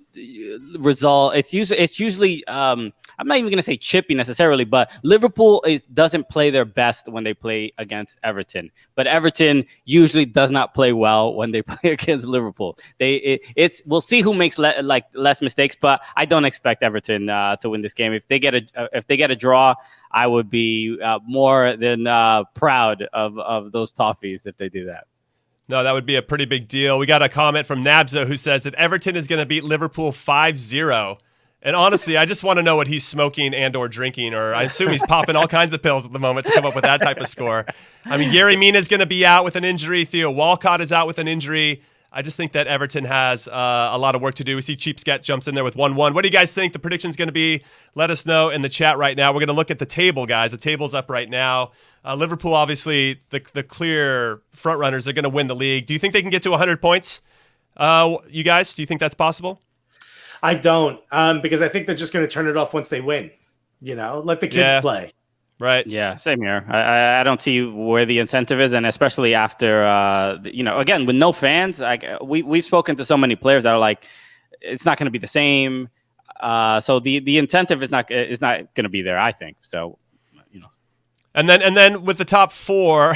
result. It's usually I'm not even going to say chippy necessarily, but Liverpool doesn't play their best when they play against Everton. But Everton usually does not play well when they play against Liverpool. We'll see who makes less mistakes, but I don't expect Everton to win this game. If they get a draw, I would be more than proud of those toffees if they do that. No, that would be a pretty big deal. We got a comment from Nabza who says that Everton is going to beat Liverpool 5-0. And honestly, I just want to know what he's smoking and or drinking, or I assume he's popping all kinds of pills at the moment to come up with that type of score. I mean, Yerry Mina is going to be out with an injury. Theo Walcott is out with an injury. I just think that Everton has a lot of work to do. We see Cheapscat jumps in there with 1-1. What do you guys think the prediction's going to be? Let us know in the chat right now. We're going to look at the table, guys. The table's up right now. Liverpool, obviously, the clear front runners are going to win the league. Do you think they can get to 100 points? You guys, do you think that's possible? I don't, because I think they're just going to turn it off once they win. Let the kids play. Right. Yeah, same here. I don't see where the incentive is, and especially after, again, with no fans, we've spoken to so many players that are like, it's not going to be the same. So the incentive is not going to be there, I think. So, And then with the top 4,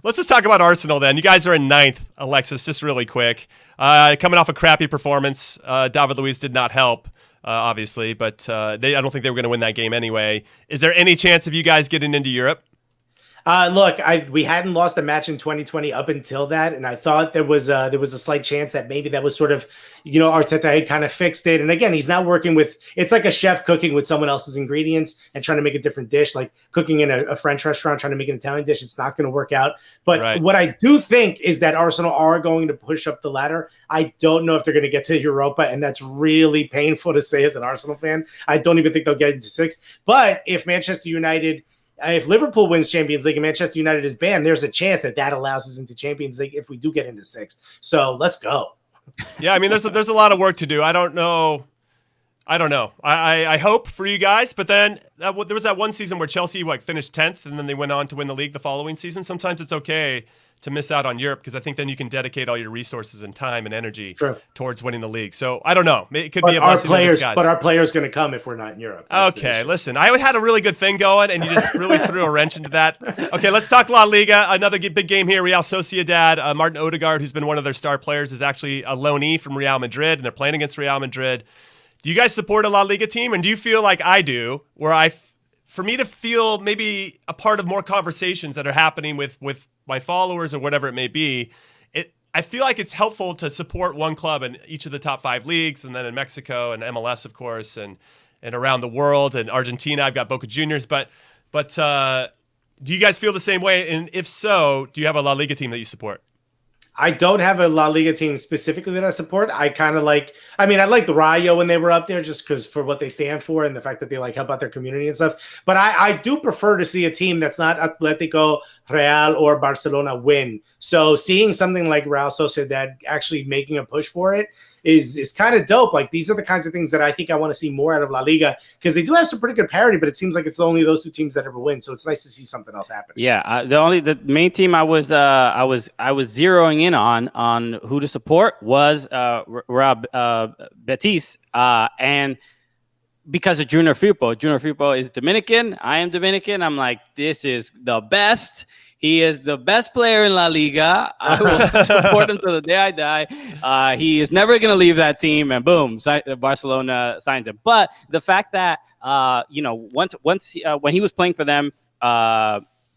let's just talk about Arsenal then. You guys are in 9th, Alexis, just really quick. Coming off a crappy performance, David Luiz did not help. Obviously, but I don't think they were going to win that game anyway. Is there any chance of you guys getting into Europe? Look, we hadn't lost a match in 2020 up until that, and I thought there was a slight chance that maybe that was sort of, Arteta had kind of fixed it. And again, he's now working with, it's like a chef cooking with someone else's ingredients and trying to make a different dish, like cooking in a French restaurant, trying to make an Italian dish. It's not going to work out. But What I do think is that Arsenal are going to push up the ladder. I don't know if they're going to get to Europa, and that's really painful to say as an Arsenal fan. I don't even think they'll get into 6th. But if Liverpool wins Champions League and Manchester United is banned, there's a chance that allows us into Champions League if we do get into 6th. So let's go. Yeah, I mean, there's a lot of work to do. I don't know. I hope for you guys, but then there was that one season where Chelsea finished 10th, and then they went on to win the league the following season. Sometimes it's okay to miss out on Europe because I think then you can dedicate all your resources and time and energy towards winning the league. So I don't know. It could be a blessing in disguise. But our players going to come if we're not in Europe. Okay, listen. I had a really good thing going, and you just really threw a wrench into that. Okay, let's talk La Liga. Another big game here. Real Sociedad. Martin Odegaard, who's been one of their star players, is actually a loanee from Real Madrid, and they're playing against Real Madrid. Do you guys support a La Liga team, and do you feel like I do, where for me to feel maybe a part of more conversations that are happening with my followers or whatever it may be, I feel like it's helpful to support one club in each of the top 5 leagues, and then in Mexico and MLS, of course, and around the world. And Argentina, I've got Boca Juniors. But do you guys feel the same way? And if so, do you have a La Liga team that you support? I don't have a La Liga team specifically that I support. I like the Rayo when they were up there just because for what they stand for and the fact that they help out their community and stuff. But I do prefer to see a team that's not Atletico, Real, or Barcelona win. So seeing something like Real Sociedad actually making a push for it is kind of dope. These are the kinds of things that I think I want to see more out of La Liga because they do have some pretty good parity, but it seems like it's only those 2 teams that ever win. So it's nice to see something else happen. Yeah, the main team I was zeroing in on who to support was Betis, and because of Junior Firpo. Junior Firpo is Dominican. I am Dominican. I'm like, this is the best. He is the best player in La Liga. I will support him till the day I die. He is never going to leave that team, and boom, Barcelona signs him. But the fact that once when he was playing for them,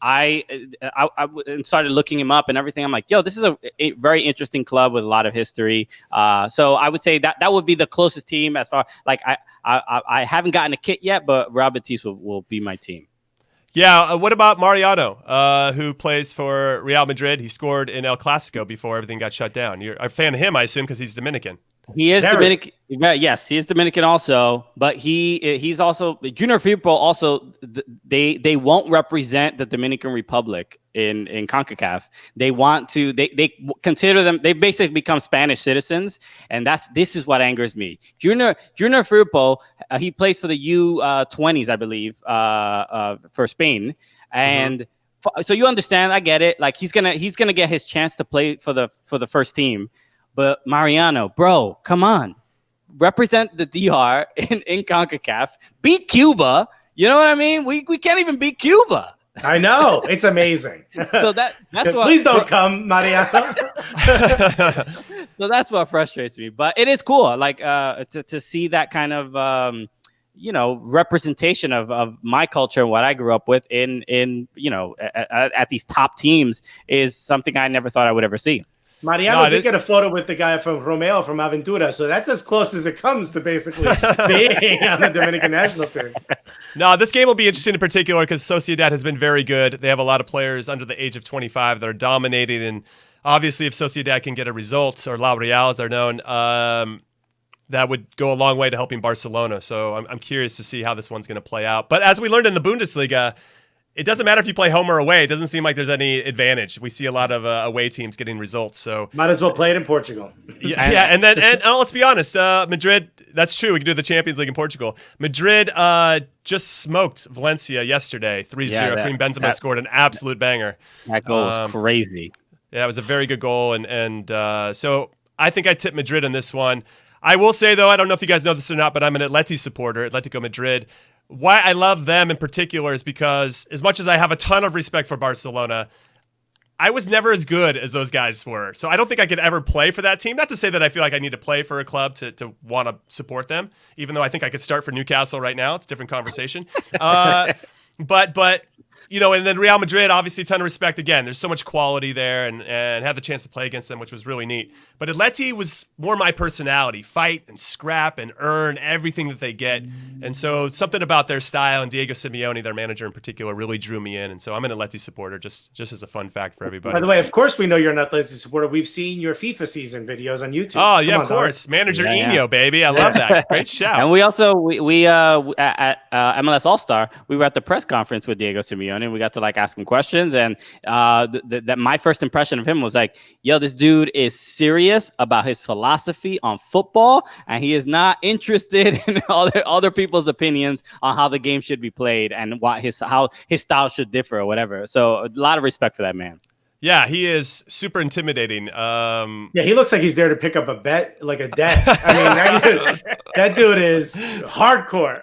started looking him up and everything. I'm like, yo, this is a very interesting club with a lot of history. So I would say that would be the closest team as far like I haven't gotten a kit yet, but Real Betis will be my team. Yeah, what about Mariano, who plays for Real Madrid? He scored in El Clasico before everything got shut down. You're a fan of him, I assume, because he's Dominican. He is Dominican. Yes, he is Dominican also, but he's also Junior Firpo. Also, they won't represent the Dominican Republic in CONCACAF. They want to. They consider them. They basically become Spanish citizens, and this is what angers me. Junior Firpo, he plays for the U20s, I believe, for Spain, and so you understand. I get it. Like he's gonna get his chance to play for the first team. But Mariano, bro, come on. Represent the DR in CONCACAF. Beat Cuba. You know what I mean? We can't even beat Cuba. I know. It's amazing. So that's what. Please don't come, Mariano. So that's what frustrates me. But it is cool, like to see that kind of representation of my culture and what I grew up with in at these top teams is something I never thought I would ever see. Mariano did get a photo with the guy from Romeo from Aventura, so that's as close as it comes to basically being on the Dominican national team. No, this game will be interesting in particular because Sociedad has been very good. They have a lot of players under the age of 25 that are dominating, and obviously if Sociedad can get a result, or La Real as they're known, that would go a long way to helping Barcelona. So I'm curious to see how this one's going to play out. But as we learned in the Bundesliga, it doesn't matter if you play home or away. It doesn't seem like there's any advantage. We see a lot of away teams getting results. So might as well play it in Portugal. Yeah, and let's be honest, Madrid. That's true. We can do the Champions League in Portugal. Madrid just smoked Valencia yesterday, 3-0. Karim Benzema scored an absolute banger. That goal was crazy. Yeah, it was a very good goal, and so I think I tipped Madrid in this one. I will say though, I don't know if you guys know this or not, but I'm an Atleti supporter, Atletico Madrid. Why I love them in particular is because as much as I have a ton of respect for Barcelona, I was never as good as those guys were. So I don't think I could ever play for that team. Not to say that I feel like I need to play for a club to want to support them, even though I think I could start for Newcastle right now. It's a different conversation. But and then Real Madrid, obviously a ton of respect. Again, there's so much quality there and had the chance to play against them, which was really neat. But Atleti was more my personality, fight and scrap and earn everything that they get. And so something about their style and Diego Simeone, their manager in particular, really drew me in. And so I'm an Atleti supporter, just as a fun fact for everybody. By the way, of course we know you're an Atleti supporter. We've seen your FIFA season videos on YouTube. Oh, yeah, of course. Dog. Manager Eno, baby. I love that. Great shout. And we also, we at MLS All-Star, we were at the press conference with Diego Simeone, and we got to ask him questions. And that my first impression of him was like, yo, this dude is serious about his philosophy on football, and he is not interested in other people's opinions on how the game should be played and how his style should differ or whatever. So a lot of respect for that man. Yeah, he is super intimidating. Yeah, he looks like he's there to pick up a bet, like a debt. I mean, that dude is hardcore.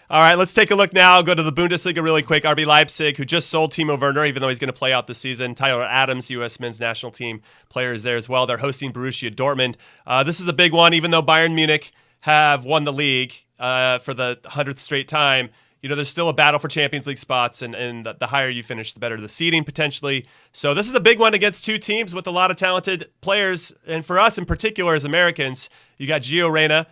All right, let's take a look now. Go to the Bundesliga really quick. RB Leipzig, who just sold Timo Werner, even though he's going to play out the season. Tyler Adams, U.S. men's national team player, is there as well. They're hosting Borussia Dortmund. This is a big one, even though Bayern Munich have won the league for the 100th straight time. There's still a battle for Champions League spots, and the higher you finish, the better the seeding potentially. So this is a big one against two teams with a lot of talented players. And for us in particular as Americans, you got Gio Reyna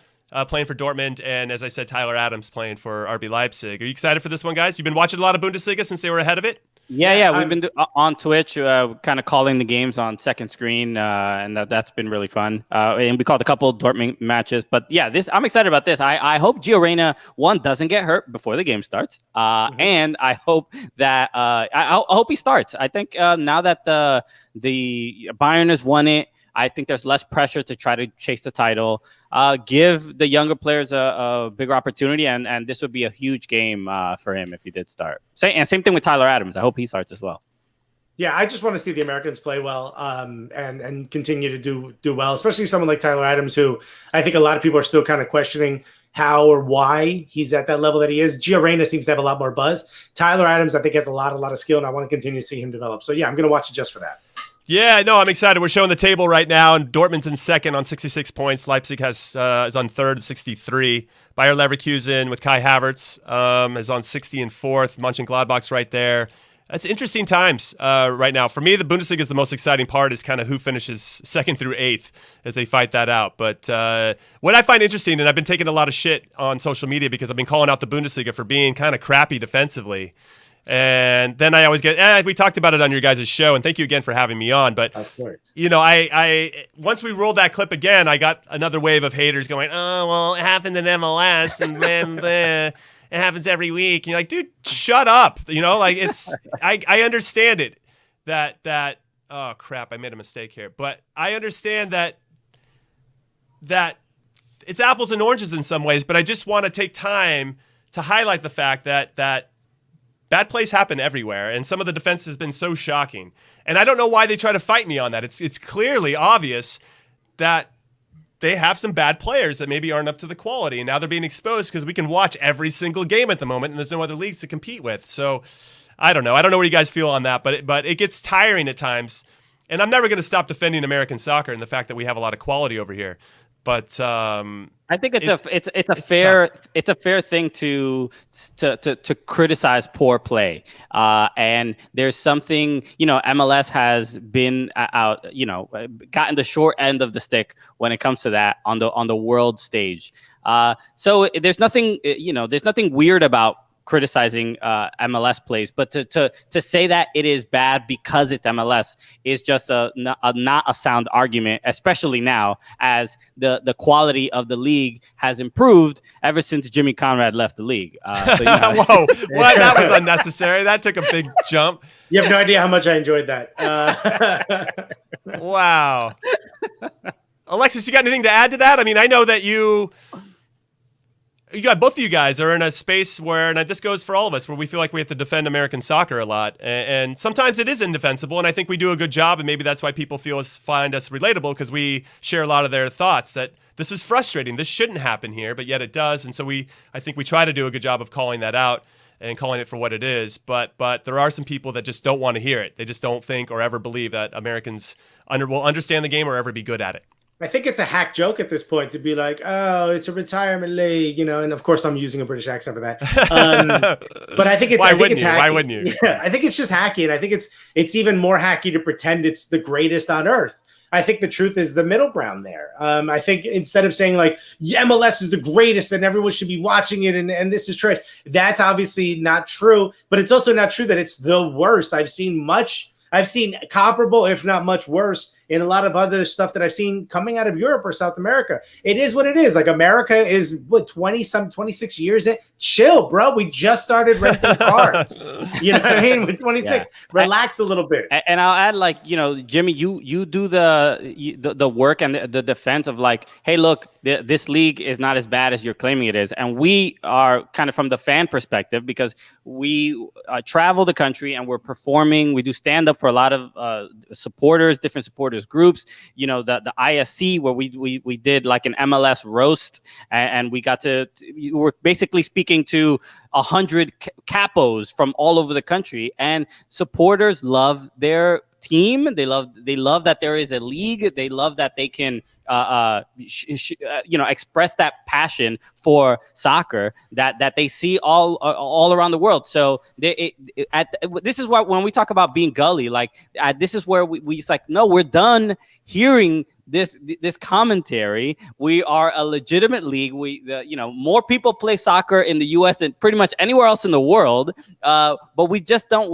playing for Dortmund, and as I said, Tyler Adams playing for RB Leipzig. Are you excited for this one, guys? You've been watching a lot of Bundesliga since they were ahead of it? Yeah. We've been on Twitch, kind of calling the games on second screen, and that's been really fun. And we called a couple of Dortmund matches. But yeah, I'm excited about this. I hope Gio Reyna, one, doesn't get hurt before the game starts, and I hope that I hope he starts. I think now that the Bayern has won it, I think there's less pressure to try to chase the title. Give the younger players a bigger opportunity, and this would be a huge game for him if he did start. Same thing with Tyler Adams. I hope he starts as well. Yeah, I just want to see the Americans play well and continue to do well, especially someone like Tyler Adams, who I think a lot of people are still kind of questioning how or why he's at that level that he is. Gio Reyna seems to have a lot more buzz. Tyler Adams, I think, has a lot of skill, and I want to continue to see him develop. So, yeah, I'm going to watch it just for that. Yeah, no, I'm excited. We're showing the table right now, and Dortmund's in second on 66 points. Leipzig is on third, 63. Bayer Leverkusen with Kai Havertz is on 60 and fourth. Mönchengladbach's right there. It's interesting times right now. For me, the Bundesliga is the most exciting part, is kind of who finishes 2nd through 8th as they fight that out. But what I find interesting, and I've been taking a lot of shit on social media because I've been calling out the Bundesliga for being kind of crappy defensively. And then I always get, we talked about it on your guys' show, and thank you again for having me on. But, you know, I once we rolled that clip again, I got another wave of haters going, oh, well, it happened in MLS, and then it happens every week. And you're like, dude, shut up. You know, like I understand it that, oh crap, I made a mistake here. But I understand that it's apples and oranges in some ways, but I just want to take time to highlight the fact that bad plays happen everywhere, and some of the defense has been so shocking. And I don't know why they try to fight me on that. It's clearly obvious that they have some bad players that maybe aren't up to the quality, and now they're being exposed because we can watch every single game at the moment, and there's no other leagues to compete with. So I don't know. I don't know where you guys feel on that, but it gets tiring at times. And I'm never going to stop defending American soccer and the fact that we have a lot of quality over here. But I think it's a fair thing to criticize poor play, and there's something, you know, MLS has been out, you know, gotten the short end of the stick when it comes to that on the world stage. So there's nothing, you know, there's nothing weird about criticizing MLS plays, but to say that it is bad because it's MLS is just not a sound argument, especially now as the quality of the league has improved ever since Jimmy Conrad left the league. So, you know. Whoa, what? That was unnecessary. That took a big jump. You have no idea how much I enjoyed that. Wow. Alexis, you got anything to add to that? I mean, I know that you got, both of you guys are in a space where, and this goes for all of us, where we feel like we have to defend American soccer a lot. And sometimes it is indefensible, and I think we do a good job, and maybe that's why people find us relatable, because we share a lot of their thoughts that this is frustrating. This shouldn't happen here, but yet it does. And so I think we try to do a good job of calling that out and calling it for what it is. But there are some people that just don't want to hear it. They just don't think or ever believe that Americans will understand the game or ever be good at it. I think it's a hack joke at this point to be like, oh, it's a retirement league, you know, and of course I'm using a British accent for that. But I think it's, Why wouldn't you? Yeah, I think it's just hacky, and I think it's even more hacky to pretend it's the greatest on earth. I think the truth is the middle ground there. I think instead of saying like MLS is the greatest and everyone should be watching it and this is trash, that's obviously not true. But it's also not true that it's the worst. I've seen comparable, if not much worse, in a lot of other stuff that I've seen coming out of Europe or South America. It is what it is. Like, America is, 26 years in? Chill, bro. We just started renting cars. You know what I mean? With 26, relax a little bit. And I'll add, like, you know, Jimmy, you do the work and the defense of like, hey, look, this league is not as bad as you're claiming it is. And we are kind of from the fan perspective, because we travel the country and we're performing. We do stand up for a lot of supporters, different supporters groups, you know, the ISC, where we did like an MLS roast, and we got we're basically speaking to 100 capos from all over the country, and supporters love their team. They love that there is a league. They love that they can express that passion for soccer that they see all around the world. So this is why when we talk about being gully, like this is where we it's like, no, we're done hearing this commentary. We are a legitimate league. More people play soccer in the U.S. than pretty much anywhere else in the world. But we just don't.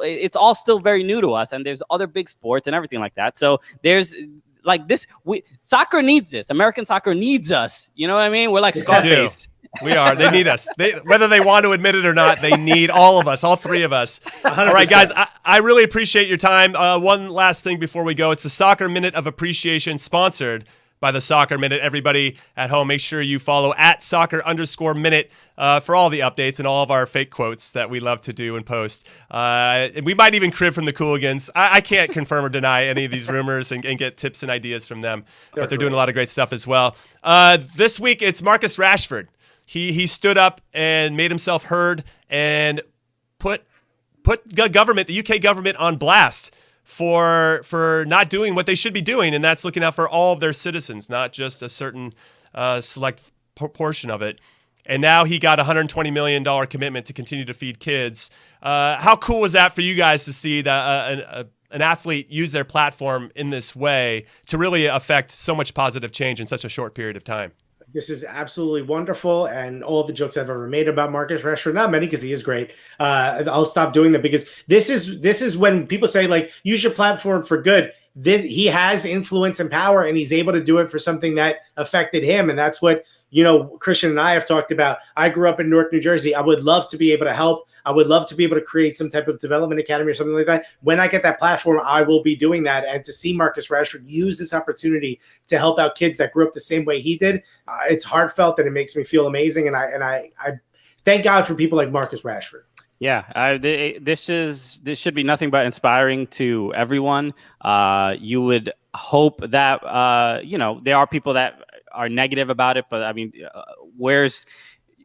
It's all still very new to us, and there's other big sports and everything like that. So there's like this. Soccer needs this. American soccer needs us. You know what I mean? We're like Scarface. We are. They need us. Whether they want to admit it or not, they need all of us, all three of us. 100%. All right, guys, I really appreciate your time. One last thing before we go. It's the Soccer Minute of Appreciation, sponsored by the Soccer Minute. Everybody at home, make sure you follow @soccer_minute for all the updates and all of our fake quotes that we love to do and post. We might even crib from the Cooligans. I can't confirm or deny any of these rumors and get tips and ideas from them, but they're doing a lot of great stuff as well. This week, it's Marcus Rashford. He stood up and made himself heard and put the UK government on blast for not doing what they should be doing, and that's looking out for all of their citizens, not just a certain select portion of it. and now he got a $120 million commitment to continue to feed kids. How cool was that for you guys to see that an athlete use their platform in this way to really affect so much positive change in such a short period of time? This is absolutely wonderful, and all the jokes I've ever made about Marcus Rashford, not many because he is great. I'll stop doing them because this is when people say, like, use your platform for good. He has influence and power, and he's able to do it for something that affected him, and that's what Christian and I have talked about. I grew up in Newark, New Jersey. I would love to be able to help. I would love to be able to create some type of development academy or something like that. When I get that platform, I will be doing that. And to see Marcus Rashford use this opportunity to help out kids that grew up the same way he did, it's heartfelt and it makes me feel amazing. And I thank God for people like Marcus Rashford. Yeah, this should be nothing but inspiring to everyone. You would hope that there are people that are negative about it, but I mean, where is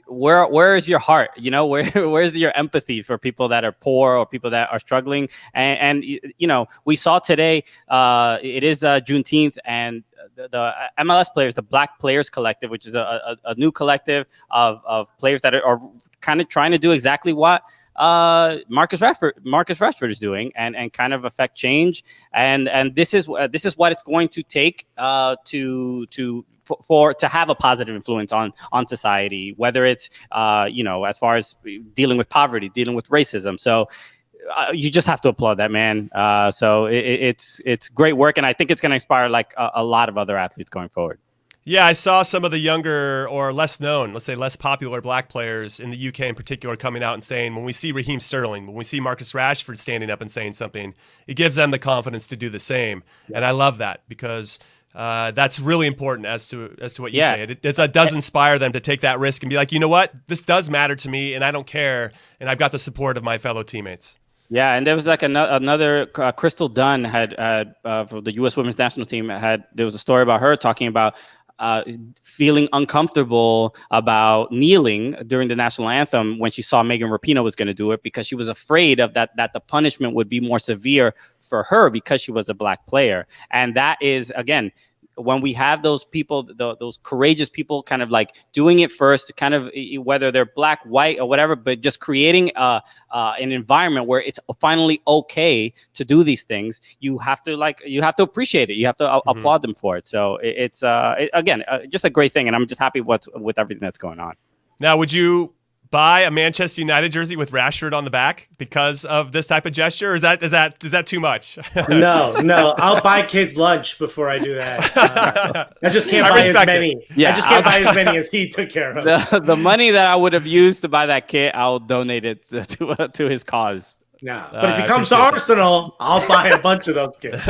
your heart? Where's your empathy for people that are poor or people that are struggling? And we saw today, it is Juneteenth, and the MLS players, the Black Players Collective, which is a new collective of players that are kind of trying to do exactly what Marcus Rashford is doing, and kind of affect change. And this is what it's going to take to have a positive influence on society, whether it's as far as dealing with poverty, dealing with racism. So you just have to applaud that man. So it's great work, and I think it's going to inspire like a lot of other athletes going forward. Yeah, I saw some of the younger or less known, let's say less popular Black players in the UK in particular coming out and saying, when we see Raheem Sterling, when we see Marcus Rashford standing up and saying something, it gives them the confidence to do the same. Yeah. And I love that because that's really important as to what you say. It does inspire them to take that risk and be like, you know what, this does matter to me and I don't care. And I've got the support of my fellow teammates. Yeah, and there was like another Crystal Dunn had for the U.S. women's national team there was a story about her talking about feeling uncomfortable about kneeling during the national anthem when she saw Megan Rapinoe was going to do it, because she was afraid of that the punishment would be more severe for her because she was a Black player. And that is, again, when we have those people, those courageous people kind of like doing it first, kind of whether they're Black, white, or whatever, but just creating an environment where it's finally okay to do these things. You have to appreciate it. You have to applaud them for it. So it's again, just a great thing. And I'm just happy with everything that's going on. Now, would you buy a Manchester United jersey with Rashford on the back because of this type of gesture, or is that too much? No, I'll buy kids lunch before I do that. I just can't buy as many. Yeah, I just can't buy as many as he took care of. The money that I would have used to buy that kit, I'll donate it to his cause. No, but if he comes to Arsenal, I'll buy a bunch of those kids.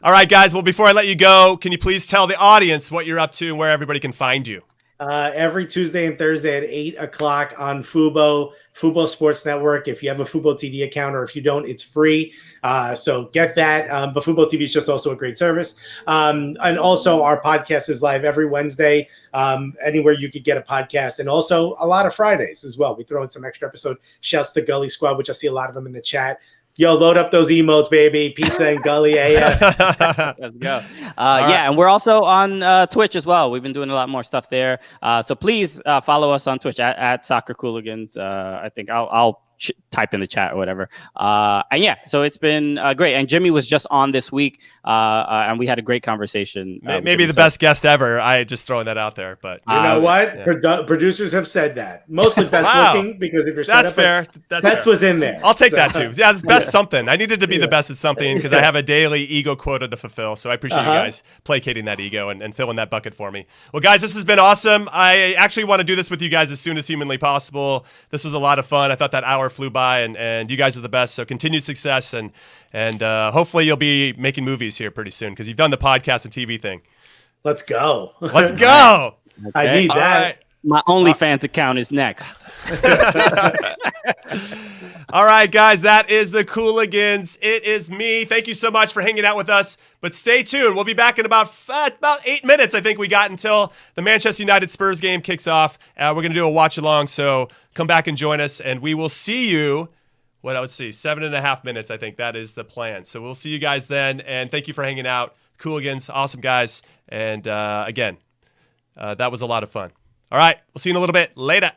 All right, guys. Well, before I let you go, can you please tell the audience what you're up to and where everybody can find you? Every Tuesday and Thursday at 8 o'clock on Fubo Sports Network. If you have a Fubo TV account, or if you don't, it's free. So get that. But Fubo TV is just also a great service. And also our podcast is live every Wednesday, anywhere you could get a podcast, and also a lot of Fridays as well. We throw in some extra episode. Shouts to Gully Squad, which I see a lot of them in the chat. Yo, load up those emotes, baby. Pizza and Gully AF. Let's go. Yeah, and we're also on Twitch as well. We've been doing a lot more stuff there. So please follow us on Twitch at Soccer Cooligans. I think I'll type in the chat or whatever. And yeah, so it's been great. And Jimmy was just on this week, and we had a great conversation. Maybe the best guest ever. I just throwing that out there, but you know what? Yeah. Producers have said that. Mostly best looking, because if you're that's fair. That's best fair. Was in there. I'll take that too. Yeah, it's best something. I needed to be the best at something because I have a daily ego quota to fulfill. So I appreciate you guys placating that ego and filling that bucket for me. Well, guys, this has been awesome. I actually want to do this with you guys as soon as humanly possible. This was a lot of fun. I thought that hour flew by, and you guys are the best. So continued success, and hopefully you'll be making movies here pretty soon because you've done the podcast and TV thing. Let's go. Let's go. Okay. I need that. Right. My OnlyFans account is next. All right, guys, that is the Cooligans. It is me. Thank you so much for hanging out with us. But stay tuned. We'll be back in about 8 minutes, I think we got, until the Manchester United Spurs game kicks off. We're going to do a watch along, so come back and join us, and we will see you. What I would see, 7.5 minutes, I think that is the plan. So we'll see you guys then, and thank you for hanging out. Cooligans, awesome guys. And again, that was a lot of fun. All right, we'll see you in a little bit. Later.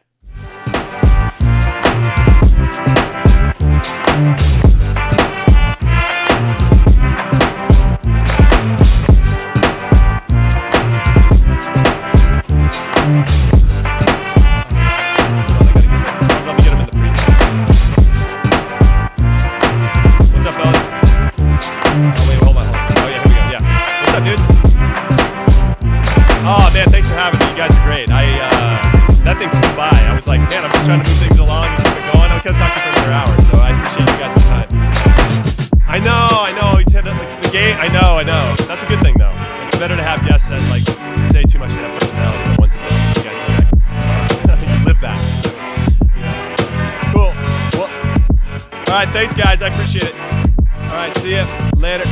Oh man, thanks for having me. You guys are great. That thing flew by. I was like, man, I'm just trying to move things along and keep it going. I could have talked to you for another hour, so I appreciate you guys' time. I know. You said like the game. I know. That's a good thing though. It's better to have guests that like say too much to have personality than once in a while. You guys know that. You live that. So, yeah. Cool. Well, all right. Thanks, guys. I appreciate it. All right. See ya later.